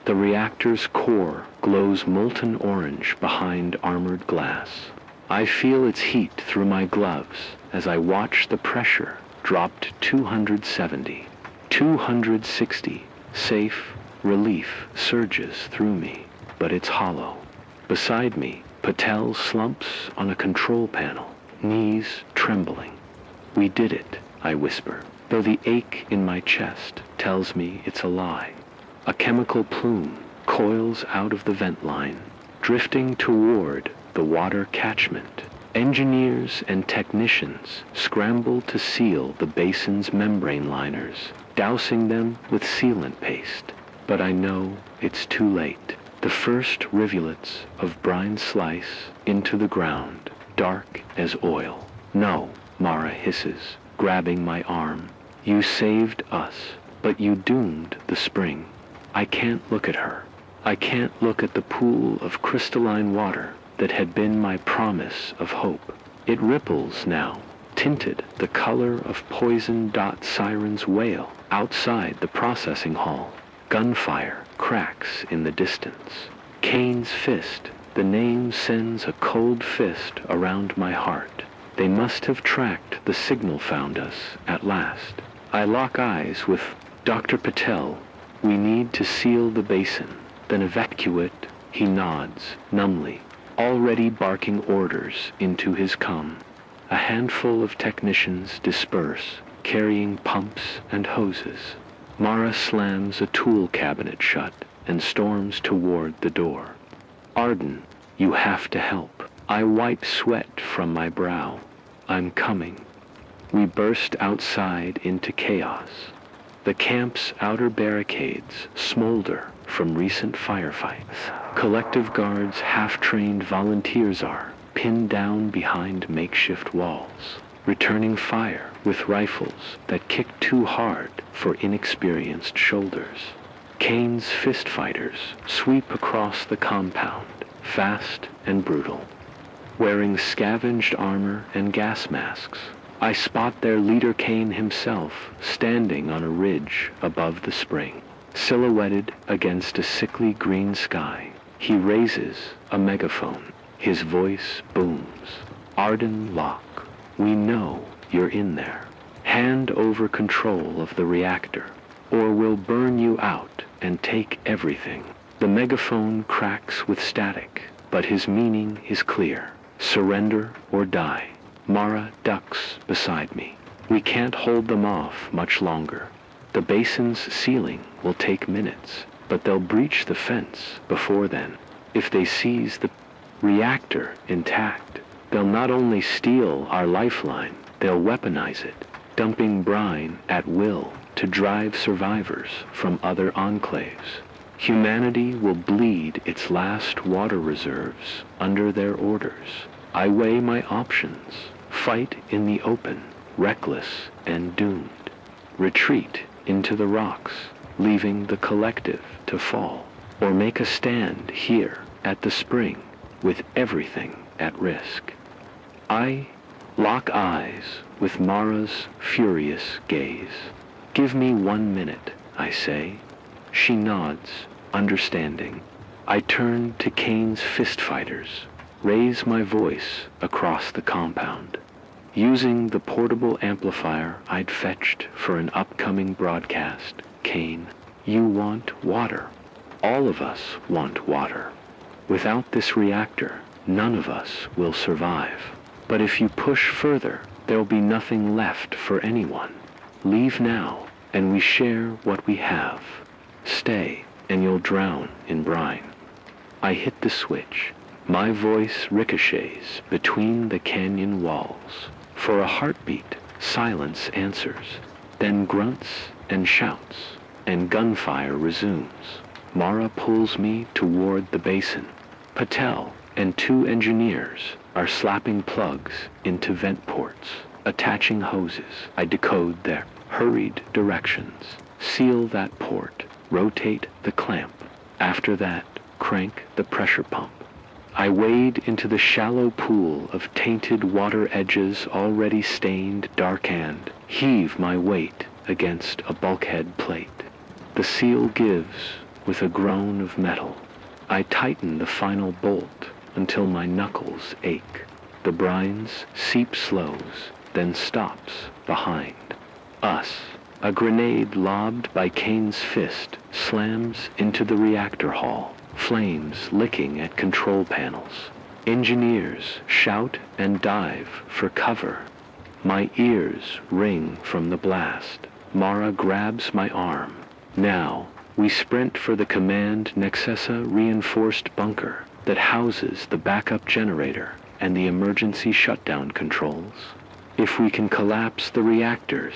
The reactor's core glows molten orange behind armored glass. I feel its heat through my gloves as I watch the pressure drop to 270. 260. Safe relief surges through me, but it's hollow. Beside me, Patel slumps on a control panel, knees trembling. "We did it," I whisper, though the ache in my chest tells me it's a lie. A chemical plume coils out of the vent line, drifting toward the water catchment. Engineers and technicians scramble to seal the basin's membrane liners, dousing them with sealant paste. But I know it's too late. The first rivulets of brine slice into the ground, dark as oil. "No," Mara hisses, grabbing my arm. "You saved us, but you doomed the spring." I can't look at her. I can't look at the pool of crystalline water that had been my promise of hope. It ripples now, tinted the color of Poison Dot Siren's wail outside the processing hall. Gunfire cracks in the distance. Kane's fist, the name sends a cold fist around my heart. They must have tracked the signal found us at last. I lock eyes with Dr. Patel. "We need to seal the basin. then evacuate, he nods, numbly, already barking orders into his comm. A handful of technicians disperse, carrying pumps and hoses. Mara slams a tool cabinet shut and storms toward the door. Arden, you have to help. I wipe sweat from my brow. I'm coming. We burst outside into chaos. The camp's outer barricades smolder from recent firefights. Collective Guard's half-trained volunteers are pinned down behind makeshift walls, returning fire with rifles that kick too hard for inexperienced shoulders. Kane's fist fighters sweep across the compound, fast and brutal. Wearing scavenged armor and gas masks, I spot their leader Kane himself standing on a ridge above the spring. Silhouetted against a sickly green sky, he raises a megaphone. His voice booms. Arden Locke, we know you're in there. Hand over control of the reactor, or we'll burn you out and take everything. The megaphone cracks with static, but his meaning is clear. Surrender or die. Mara ducks beside me. We can't hold them off much longer. The basin's ceiling will take minutes, but they'll breach the fence before then. If they seize the reactor intact, they'll not only steal our lifeline, they'll weaponize it, dumping brine at will to drive survivors from other enclaves. Humanity will bleed its last water reserves under their orders. I weigh my options. Fight in the open, reckless and doomed. Retreat into the rocks, leaving the collective to fall. Or make a stand here at the spring with everything at risk. I lock eyes with Mara's furious gaze. Give me 1 minute, I say. She nods, understanding. I turn to Kane's fist fighters, raise my voice across the compound. Using the portable amplifier I'd fetched for an upcoming broadcast, Kane, you want water. All of us want water. Without this reactor, none of us will survive. But if you push further, there'll be nothing left for anyone. Leave now, and we share what we have. Stay, and you'll drown in brine. I hit the switch. My voice ricochets between the canyon walls. For a heartbeat, silence answers. Then grunts and shouts, and gunfire resumes. Mara pulls me toward the basin. Patel and 2 engineers are slapping plugs into vent ports, attaching hoses. I decode their hurried directions. Seal that port, rotate the clamp. After that, crank the pressure pump. I wade into the shallow pool of tainted water edges already stained dark and heave my weight against a bulkhead plate. The seal gives with a groan of metal. I tighten the final bolt until my knuckles ache. The brines seep slows, then stops behind. Us. A grenade lobbed by Kane's fist slams into the reactor hall, flames licking at control panels. Engineers shout and dive for cover. My ears ring from the blast. Mara grabs my arm. Now, we sprint for the command Nexessa reinforced bunker that houses the backup generator and the emergency shutdown controls. If we can collapse the reactors,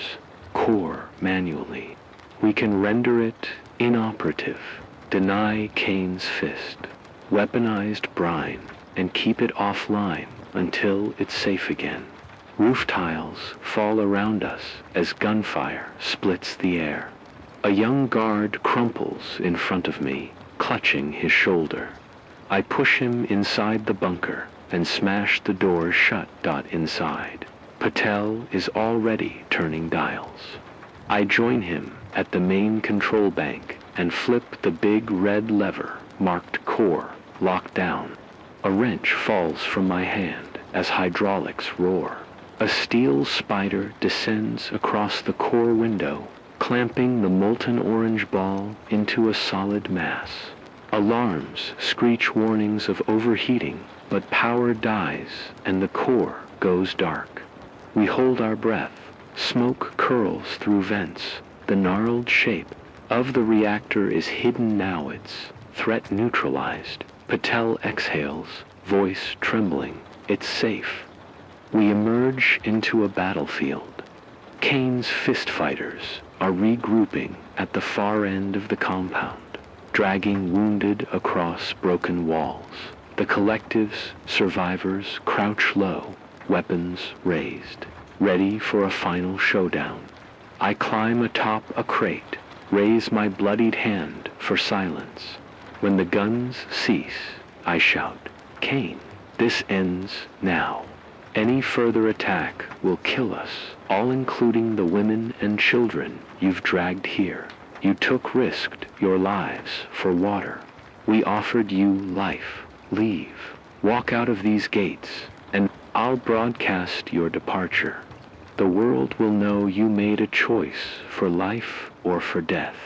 core manually, we can render it inoperative, deny Kane's fist, weaponized brine, and keep it offline until it's safe again. Roof tiles fall around us as gunfire splits the air. A young guard crumples in front of me, clutching his shoulder. I push him inside the bunker and smash the door shut. Inside. Patel is already turning dials. I join him at the main control bank and flip the big red lever marked core, locked down. A wrench falls from my hand as hydraulics roar. A steel spider descends across the core window, clamping the molten orange ball into a solid mass. Alarms screech warnings of overheating, but power dies and the core goes dark. We hold our breath. Smoke curls through vents. The gnarled shape of the reactor is hidden now, its threat neutralized. Patel exhales, voice trembling. It's safe. We emerge into a battlefield. Kane's fist fighters are regrouping at the far end of the compound, dragging wounded across broken walls. The collective's survivors crouch low, weapons raised, ready for a final showdown. I climb atop a crate, raise my bloodied hand for silence. When the guns cease, I shout, "Kane, this ends now. Any further attack will kill us, all including the women and children you've dragged here. You risked your lives for water. We offered you life. Leave. Walk out of these gates, and I'll broadcast your departure. The world will know you made a choice for life or for death."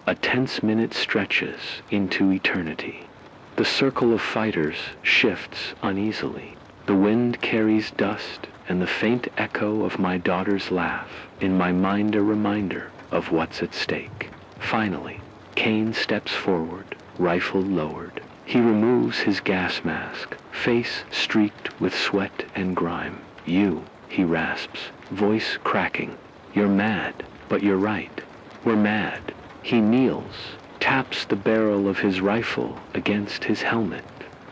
A tense minute stretches into eternity. The circle of fighters shifts uneasily. The wind carries dust and the faint echo of my daughter's laugh, in my mind a reminder of what's at stake. Finally, Kane steps forward, rifle lowered. He removes his gas mask, face streaked with sweat and grime. "You," he rasps, voice cracking. "You're mad, but you're right. We're mad." He kneels, taps the barrel of his rifle against his helmet.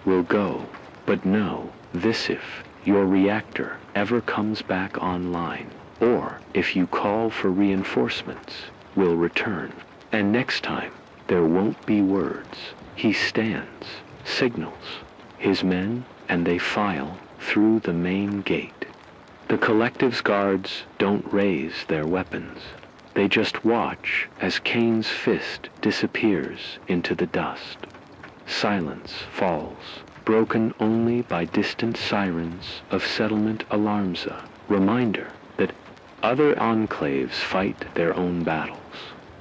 "We'll go, but know this: if your reactor ever comes back online, or if you call for reinforcements, we'll return. And next time, there won't be words." He stands, signals his men, and they file through the main gate. The collective's guards don't raise their weapons. They just watch as Kane's fist disappears into the dust. Silence falls, broken only by distant sirens of settlement alarms, a reminder that other enclaves fight their own battles.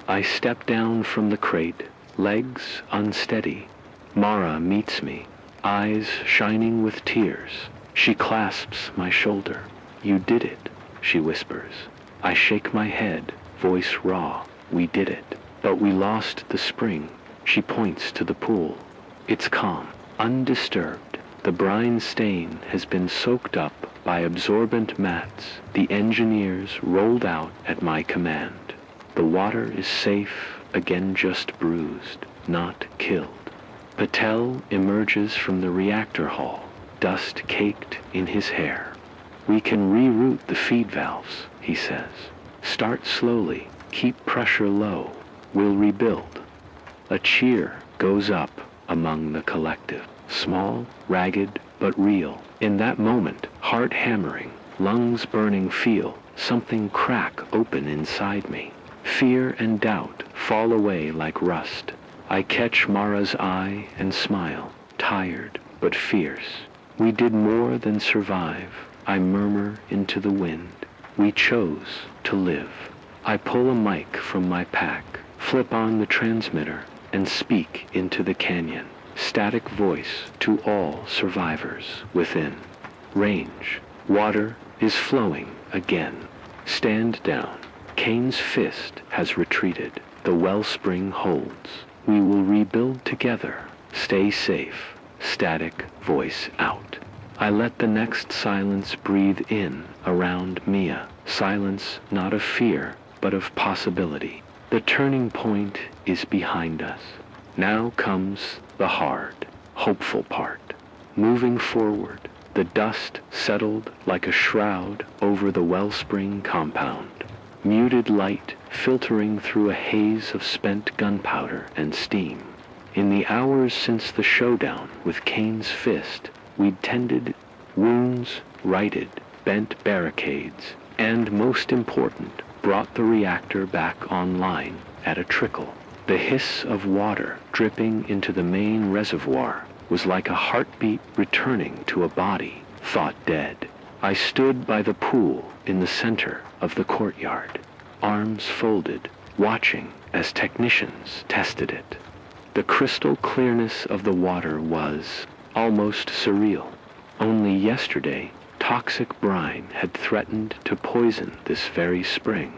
I step down from the crate, legs unsteady. Mara meets me, eyes shining with tears. She clasps my shoulder. "You did it," she whispers. I shake my head, voice raw. "We did it. But we lost the spring." She points to the pool. It's calm, undisturbed. The brine stain has been soaked up by absorbent mats the engineers rolled out at my command. The water is safe, again just bruised, not killed. Patel emerges from the reactor hall, dust caked in his hair. "We can reroute the feed valves," he says. "Start slowly, keep pressure low. We'll rebuild." A cheer goes up among the collective. Small, ragged, but real. In that moment, heart hammering, lungs burning, feel something crack open inside me. Fear and doubt fall away like rust. I catch Mara's eye and smile, tired but fierce. "We did more than survive," I murmur into the wind. "We chose to live." I pull a mic from my pack, flip on the transmitter, and speak into the canyon. Static voice to all survivors within. Range. Water is flowing again. Stand down. Kane's fist has retreated. The wellspring holds. We will rebuild together. Stay safe. Static voice out. I let the next silence breathe in around Mia. Silence not of fear, but of possibility. The turning point is behind us. Now comes the hard, hopeful part. Moving forward, the dust settled like a shroud over the wellspring compound. Muted light filtering through a haze of spent gunpowder and steam. In the hours since the showdown with Kane's fist, we'd tended wounds, righted, bent barricades, and most important, brought the reactor back online at a trickle. The hiss of water dripping into the main reservoir was like a heartbeat returning to a body thought dead. I stood by the pool in the center of the courtyard, arms folded, watching as technicians tested it. The crystal clearness of the water was almost surreal. Only yesterday, toxic brine had threatened to poison this very spring.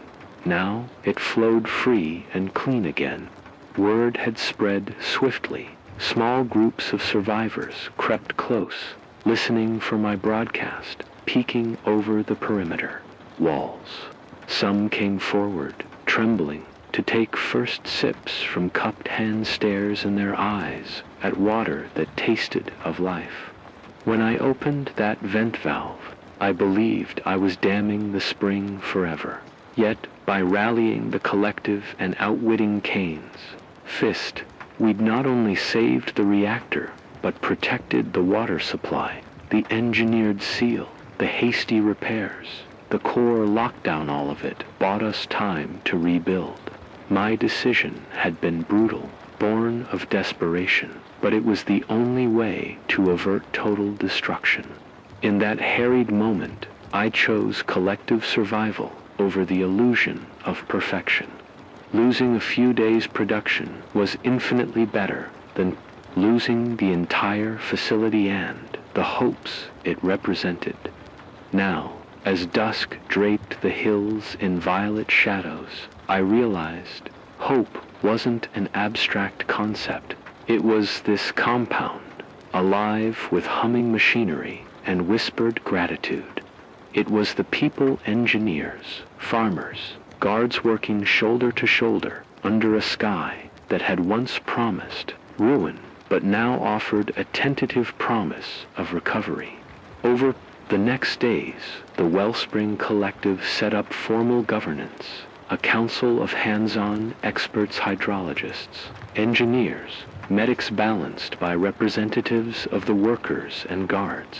Now it flowed free and clean again. Word had spread swiftly. Small groups of survivors crept close, listening for my broadcast, peeking over the perimeter walls. Some came forward, trembling, to take first sips from cupped hand stares in their eyes at water that tasted of life. When I opened that vent valve, I believed I was damming the spring forever. Yet, by rallying the collective and outwitting Kane's fist, we'd not only saved the reactor, but protected the water supply, the engineered seal, the hasty repairs, the core lockdown. All of it bought us time to rebuild. My decision had been brutal, born of desperation, but it was the only way to avert total destruction. In that harried moment, I chose collective survival over the illusion of perfection. Losing a few days' production was infinitely better than losing the entire facility and the hopes it represented. Now, as dusk draped the hills in violet shadows, I realized hope wasn't an abstract concept. It was this compound, alive with humming machinery and whispered gratitude. It was the people, engineers, farmers, guards working shoulder to shoulder under a sky that had once promised ruin, but now offered a tentative promise of recovery. Over the next days, the Wellspring Collective set up formal governance, a council of hands-on experts, hydrologists, engineers, medics balanced by representatives of the workers and guards.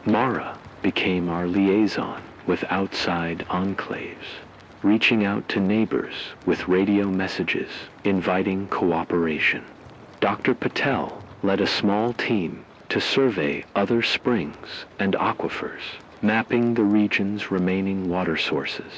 Mara became our liaison with outside enclaves, reaching out to neighbors with radio messages inviting cooperation. Dr. Patel led a small team to survey other springs and aquifers, mapping the region's remaining water sources.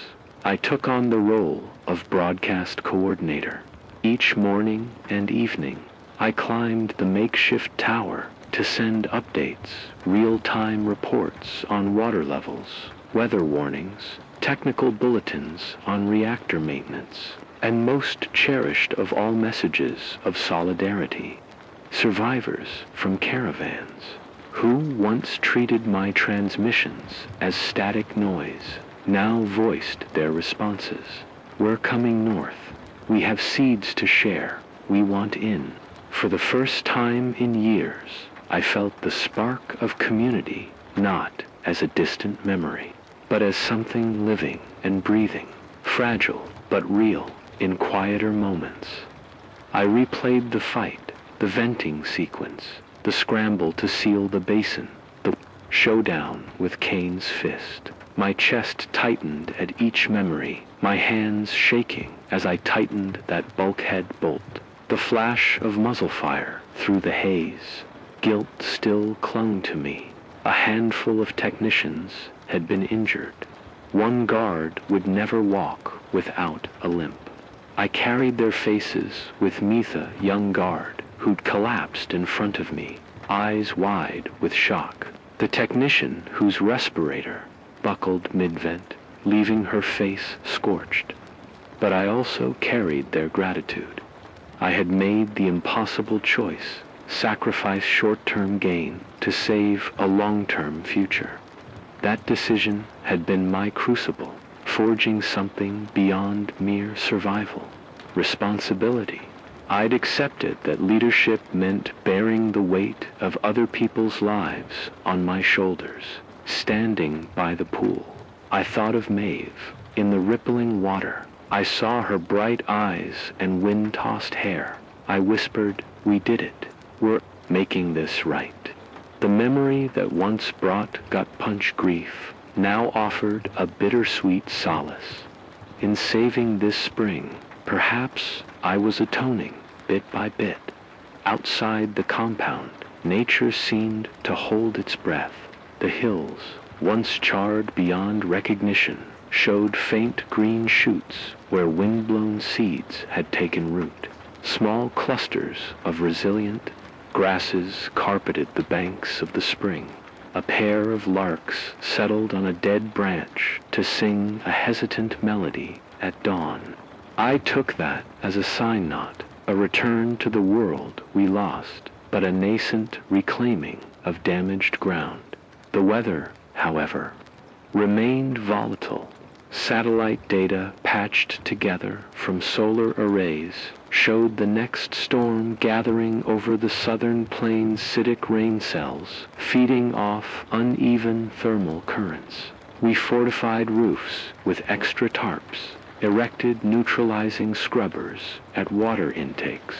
I took on the role of broadcast coordinator. Each morning and evening, I climbed the makeshift tower to send updates, real-time reports on water levels, weather warnings, technical bulletins on reactor maintenance, and most cherished of all, messages of solidarity. Survivors from caravans, who once treated my transmissions as static noise, now voiced their responses. We're coming north. We have seeds to share. We want in. For the first time in years, I felt the spark of community, not as a distant memory, but as something living and breathing, fragile but real in quieter moments. I replayed the fight, the venting sequence, the scramble to seal the basin, the showdown with Kane's fist. My chest tightened at each memory, my hands shaking as I tightened that bulkhead bolt. The flash of muzzle fire through the haze. Guilt still clung to me. A handful of technicians had been injured. One guard would never walk without a limp. I carried their faces with Mitha, young guard, who'd collapsed in front of me, eyes wide with shock. The technician whose respirator buckled mid-vent, leaving her face scorched. But I also carried their gratitude. I had made the impossible choice, sacrifice short-term gain to save a long-term future. That decision had been my crucible, forging something beyond mere survival. Responsibility. I'd accepted that leadership meant bearing the weight of other people's lives on my shoulders. Standing by the pool, I thought of Maeve. In the rippling water, I saw her bright eyes and wind-tossed hair. I whispered, "We did it. We're making this right." The memory that once brought gut-punch grief now offered a bittersweet solace. In saving this spring, perhaps I was atoning, bit by bit. Outside the compound, nature seemed to hold its breath. The hills, once charred beyond recognition, showed faint green shoots where wind-blown seeds had taken root. Small clusters of resilient grasses carpeted the banks of the spring. A pair of larks settled on a dead branch to sing a hesitant melody at dawn. I took that as a sign, not a return to the world we lost, but a nascent reclaiming of damaged ground. The weather, however, remained volatile. Satellite data patched together from solar arrays showed the next storm gathering over the southern plains' acidic rain cells, feeding off uneven thermal currents. We fortified roofs with extra tarps, erected neutralizing scrubbers at water intakes,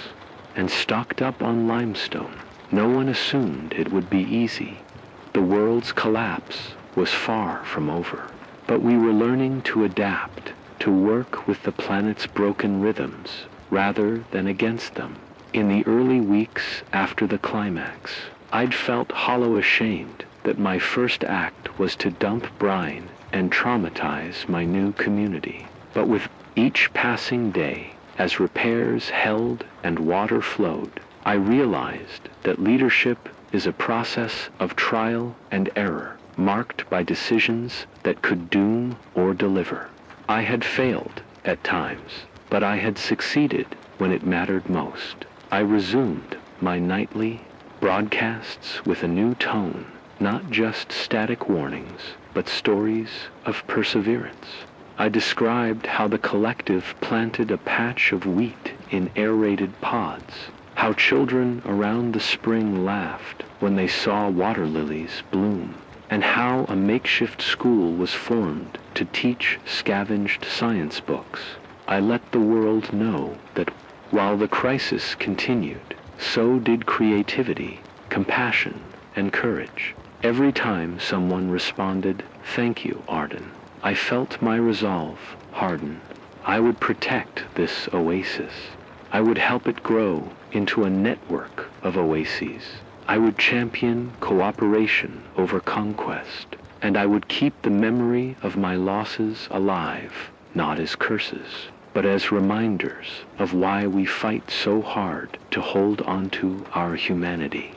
and stocked up on limestone. No one assumed it would be easy. The world's collapse was far from over, but we were learning to adapt, to work with the planet's broken rhythms rather than against them. In the early weeks after the climax, I'd felt hollow ashamed that my first act was to dump brine and traumatize my new community. But with each passing day, as repairs held and water flowed, I realized that leadership is a process of trial and error, marked by decisions that could doom or deliver. I had failed at times, but I had succeeded when it mattered most. I resumed my nightly broadcasts with a new tone, not just static warnings, but stories of perseverance. I described how the collective planted a patch of wheat in aerated pods, how children around the spring laughed when they saw water lilies bloom, and how a makeshift school was formed to teach scavenged science books. I let the world know that while the crisis continued, so did creativity, compassion, and courage. Every time someone responded, "Thank you, Arden," I felt my resolve harden. I would protect this oasis. I would help it grow into a network of oases. I would champion cooperation over conquest, and I would keep the memory of my losses alive, not as curses, but as reminders of why we fight so hard to hold onto our humanity.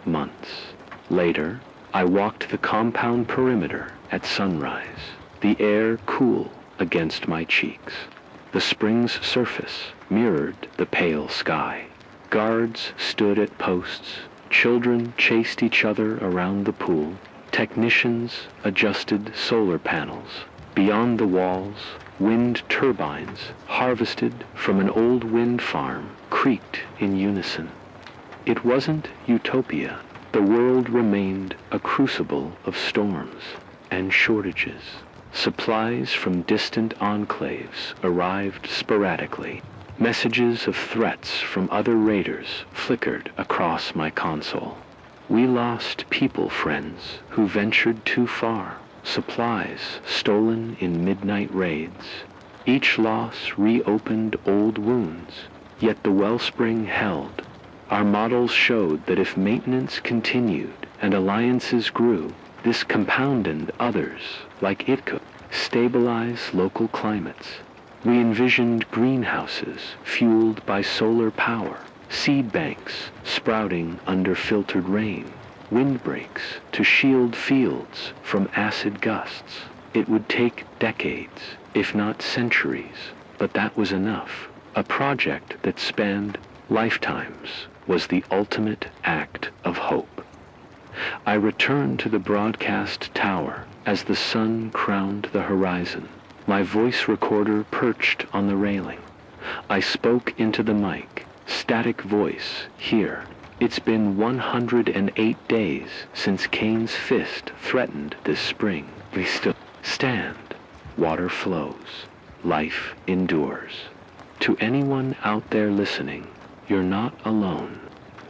Months later, I walked the compound perimeter at sunrise, the air cool against my cheeks. The spring's surface mirrored the pale sky. Guards stood at posts, children chased each other around the pool, technicians adjusted solar panels. Beyond the walls, wind turbines harvested from an old wind farm creaked in unison. It wasn't utopia. The world remained a crucible of storms and shortages. Supplies from distant enclaves arrived sporadically. Messages of threats from other raiders flickered across my console. We lost people friends who ventured too far, supplies stolen in midnight raids. Each loss reopened old wounds, yet the wellspring held. Our models showed that if maintenance continued and alliances grew, this compounded others like it could stabilize local climates. We envisioned greenhouses fueled by solar power, seed banks sprouting under filtered rain, windbreaks to shield fields from acid gusts. It would take decades, if not centuries, but that was enough. A project that spanned lifetimes was the ultimate act of hope. I returned to the broadcast tower as the sun crowned the horizon, my voice recorder perched on the railing. I spoke into the mic, static voice here. It's been 108 days since Cain's fist threatened this spring. We still stand. Water flows. Life endures. To anyone out there listening, you're not alone.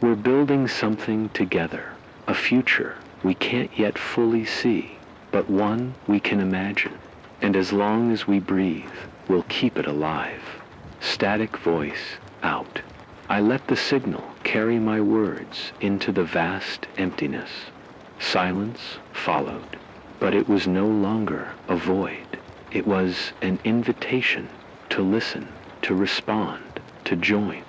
We're building something together, a future we can't yet fully see, but one we can imagine. And as long as we breathe, we'll keep it alive. Static voice out. I let the signal carry my words into the vast emptiness. Silence followed, but it was no longer a void. It was an invitation to listen, to respond, to join.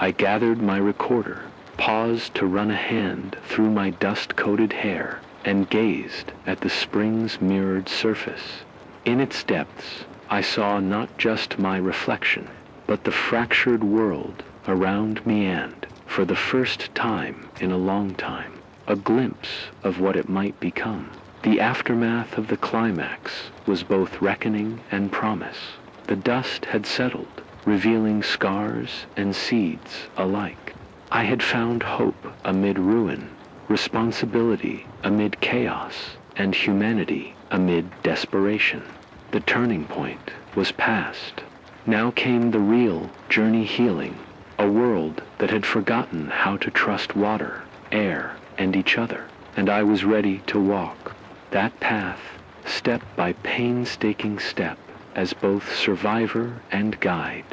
I gathered my recorder, paused to run a hand through my dust-coated hair, and gazed at the spring's mirrored surface. In its depths, I saw not just my reflection, but the fractured world around me and, for the first time in a long time, a glimpse of what it might become. The aftermath of the climax was both reckoning and promise. The dust had settled, revealing scars and seeds alike. I had found hope amid ruin, responsibility amid chaos, and humanity amid desperation. The turning point was past. Now came the real journey healing, a world that had forgotten how to trust water, air, and each other, and I was ready to walk that path, step by painstaking step, as both survivor and guide.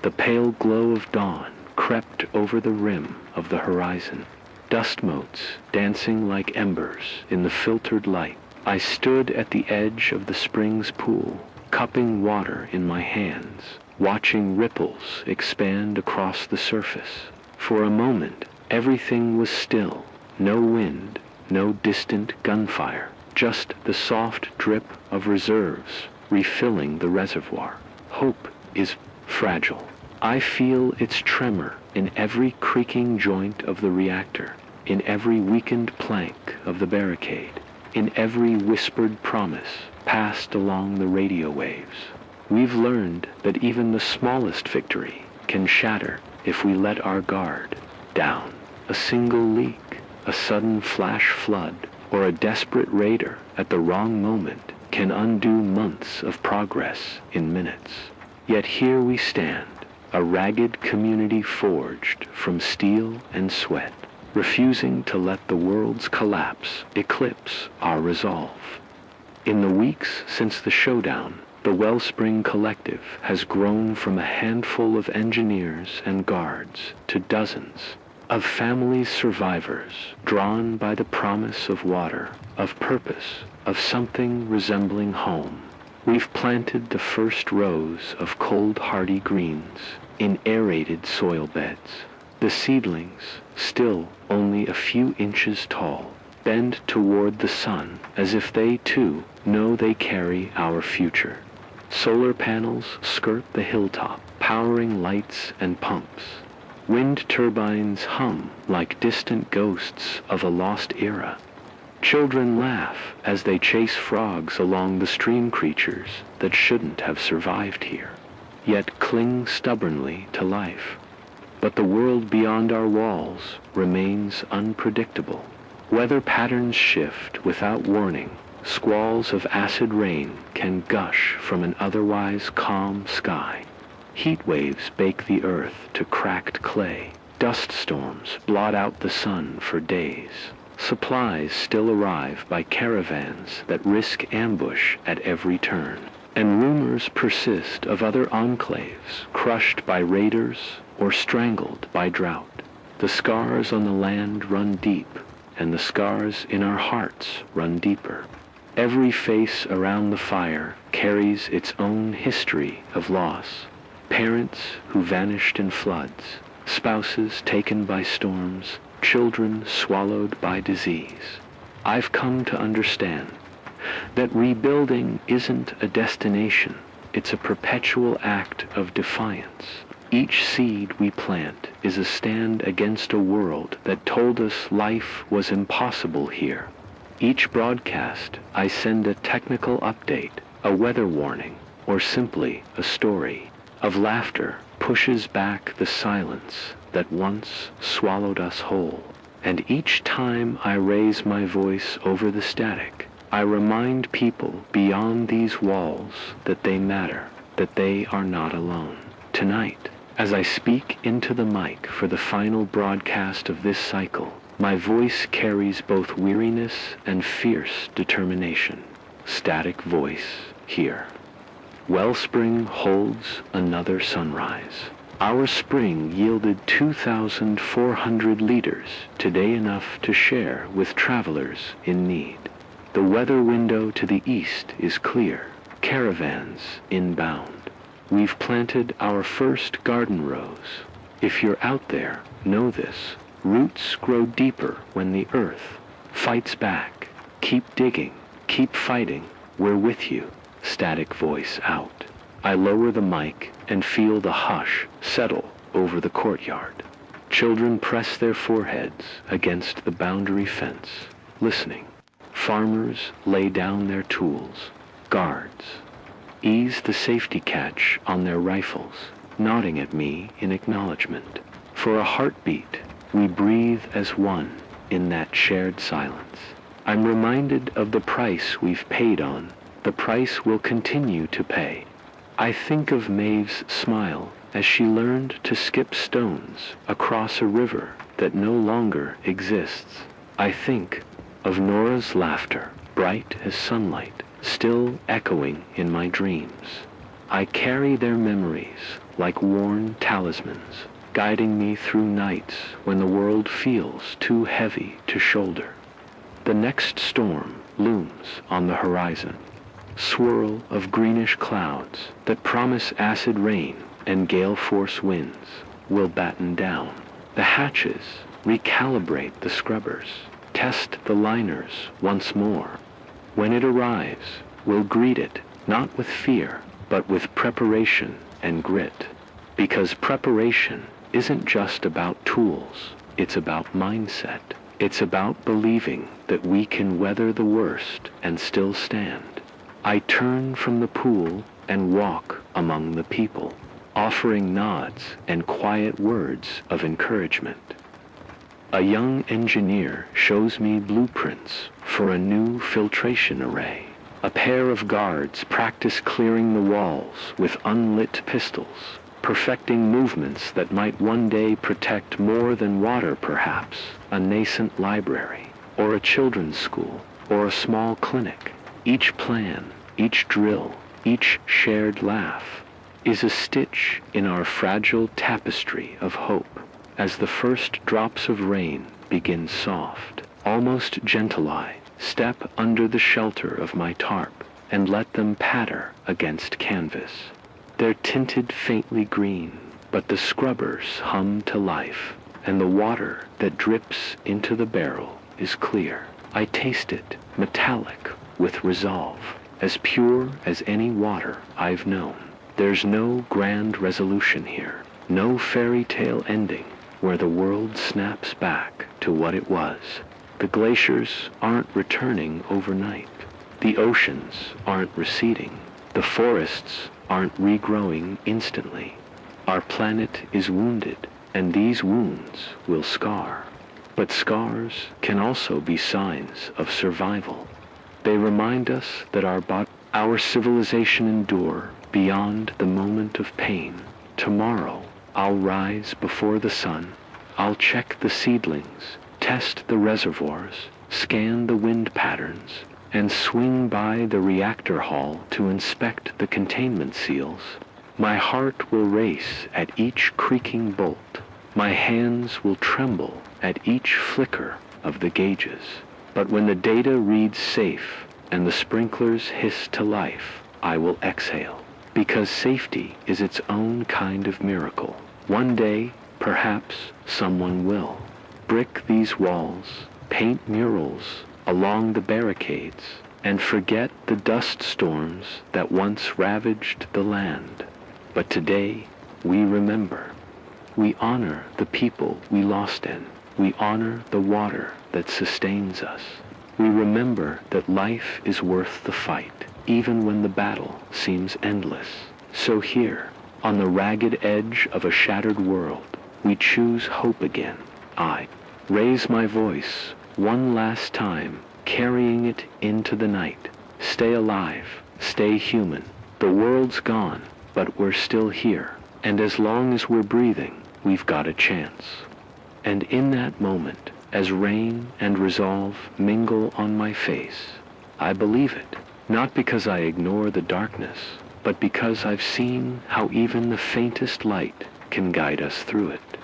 The pale glow of dawn crept over the rim of the horizon, dust motes dancing like embers in the filtered light. I stood at the edge of the spring's pool, cupping water in my hands, watching ripples expand across the surface. For a moment, everything was still. No wind, no distant gunfire, just the soft drip of reserves refilling the reservoir. Hope is fragile. I feel its tremor in every creaking joint of the reactor, in every weakened plank of the barricade, in every whispered promise passed along the radio waves. We've learned that even the smallest victory can shatter if we let our guard down. A single leak, a sudden flash flood, or a desperate raider at the wrong moment can undo months of progress in minutes. Yet here we stand, a ragged community forged from steel and sweat, refusing to let the world's collapse eclipse our resolve. In the weeks since the showdown, the Wellspring Collective has grown from a handful of engineers and guards to dozens of families survivors drawn by the promise of water, of purpose, of something resembling home. We've planted the first rows of cold hardy greens in aerated soil beds. The seedlings, still only a few inches tall, bend toward the sun as if they too know they carry our future. Solar panels skirt the hilltop, powering lights and pumps. Wind turbines hum like distant ghosts of a lost era. Children laugh as they chase frogs along the stream creatures that shouldn't have survived here, yet cling stubbornly to life. But the world beyond our walls remains unpredictable. Weather patterns shift without warning. Squalls of acid rain can gush from an otherwise calm sky. Heat waves bake the earth to cracked clay. Dust storms blot out the sun for days. Supplies still arrive by caravans that risk ambush at every turn. And rumors persist of other enclaves crushed by raiders or strangled by drought. The scars on the land run deep, and the scars in our hearts run deeper. Every face around the fire carries its own history of loss. Parents who vanished in floods, spouses taken by storms, children swallowed by disease. I've come to understand that rebuilding isn't a destination, it's a perpetual act of defiance. Each seed we plant is a stand against a world that told us life was impossible here. Each broadcast, I send a technical update, a weather warning, or simply a story of laughter pushes back the silence that once swallowed us whole. And each time I raise my voice over the static, I remind people beyond these walls that they matter, that they are not alone. Tonight, as I speak into the mic for the final broadcast of this cycle, my voice carries both weariness and fierce determination. Static voice here. Wellspring holds another sunrise. Our spring yielded 2,400 liters, today enough to share with travelers in need. The weather window to the east is clear, caravans inbound. We've planted our first garden rows, If you're out there, know this. Roots grow deeper when the earth fights back. Keep digging, keep fighting. We're with you. Static voice out. I lower the mic and feel the hush settle over the courtyard. Children press their foreheads against the boundary fence, listening. Farmers lay down their tools. Guards ease the safety catch on their rifles, nodding at me in acknowledgement. For a heartbeat, we breathe as one in that shared silence. I'm reminded of the price we've paid on, the price we'll continue to pay. I think of Maeve's smile as she learned to skip stones across a river that no longer exists. I think of Nora's laughter, bright as sunlight, still echoing in my dreams. I carry their memories like worn talismans, guiding me through nights when the world feels too heavy to shoulder. The next storm looms on the horizon, swirl of greenish clouds that promise acid rain and gale force winds will batten down. The hatches recalibrate the scrubbers, test the liners once more. When it arrives, we'll greet it not with fear, but with preparation and grit. Because preparation isn't just about tools, it's about mindset. It's about believing that we can weather the worst and still stand. I turn from the pool and walk among the people, offering nods and quiet words of encouragement. A young engineer shows me blueprints for a new filtration array. A pair of guards practice clearing the walls with unlit pistols, perfecting movements that might one day protect more than water perhaps, a nascent library, or a children's school, or a small clinic. Each plan, each drill, each shared laugh is a stitch in our fragile tapestry of hope. As the first drops of rain begin soft, almost gentle, I step under the shelter of my tarp and let them patter against canvas. They're tinted faintly green, but the scrubbers hum to life, and the water that drips into the barrel is clear. I taste it, metallic with resolve, as pure as any water I've known. There's no grand resolution here, no fairy tale ending where the world snaps back to what it was. The glaciers aren't returning overnight. The oceans aren't receding. The forests aren't regrowing instantly. Our planet is wounded, and these wounds will scar. But scars can also be signs of survival. They remind us that our civilization endure beyond the moment of pain. Tomorrow, I'll rise before the sun. I'll check the seedlings, test the reservoirs, scan the wind patterns, and swing by the reactor hall to inspect the containment seals. My heart will race at each creaking bolt. My hands will tremble at each flicker of the gauges. But when the data reads safe and the sprinklers hiss to life, I will exhale. Because safety is its own kind of miracle. One day, perhaps, someone will brick these walls, paint murals along the barricades, and forget the dust storms that once ravaged the land. But today, we remember. We honor the people we lost in. We honor the water that sustains us. We remember that life is worth the fight, even when the battle seems endless. So here, on the ragged edge of a shattered world, we choose hope again. I raise my voice one last time, carrying it into the night. Stay alive, stay human. The world's gone, but we're still here. And as long as we're breathing, we've got a chance. And in that moment, as rain and resolve mingle on my face, I believe it. Not because I ignore the darkness, but because I've seen how even the faintest light can guide us through it.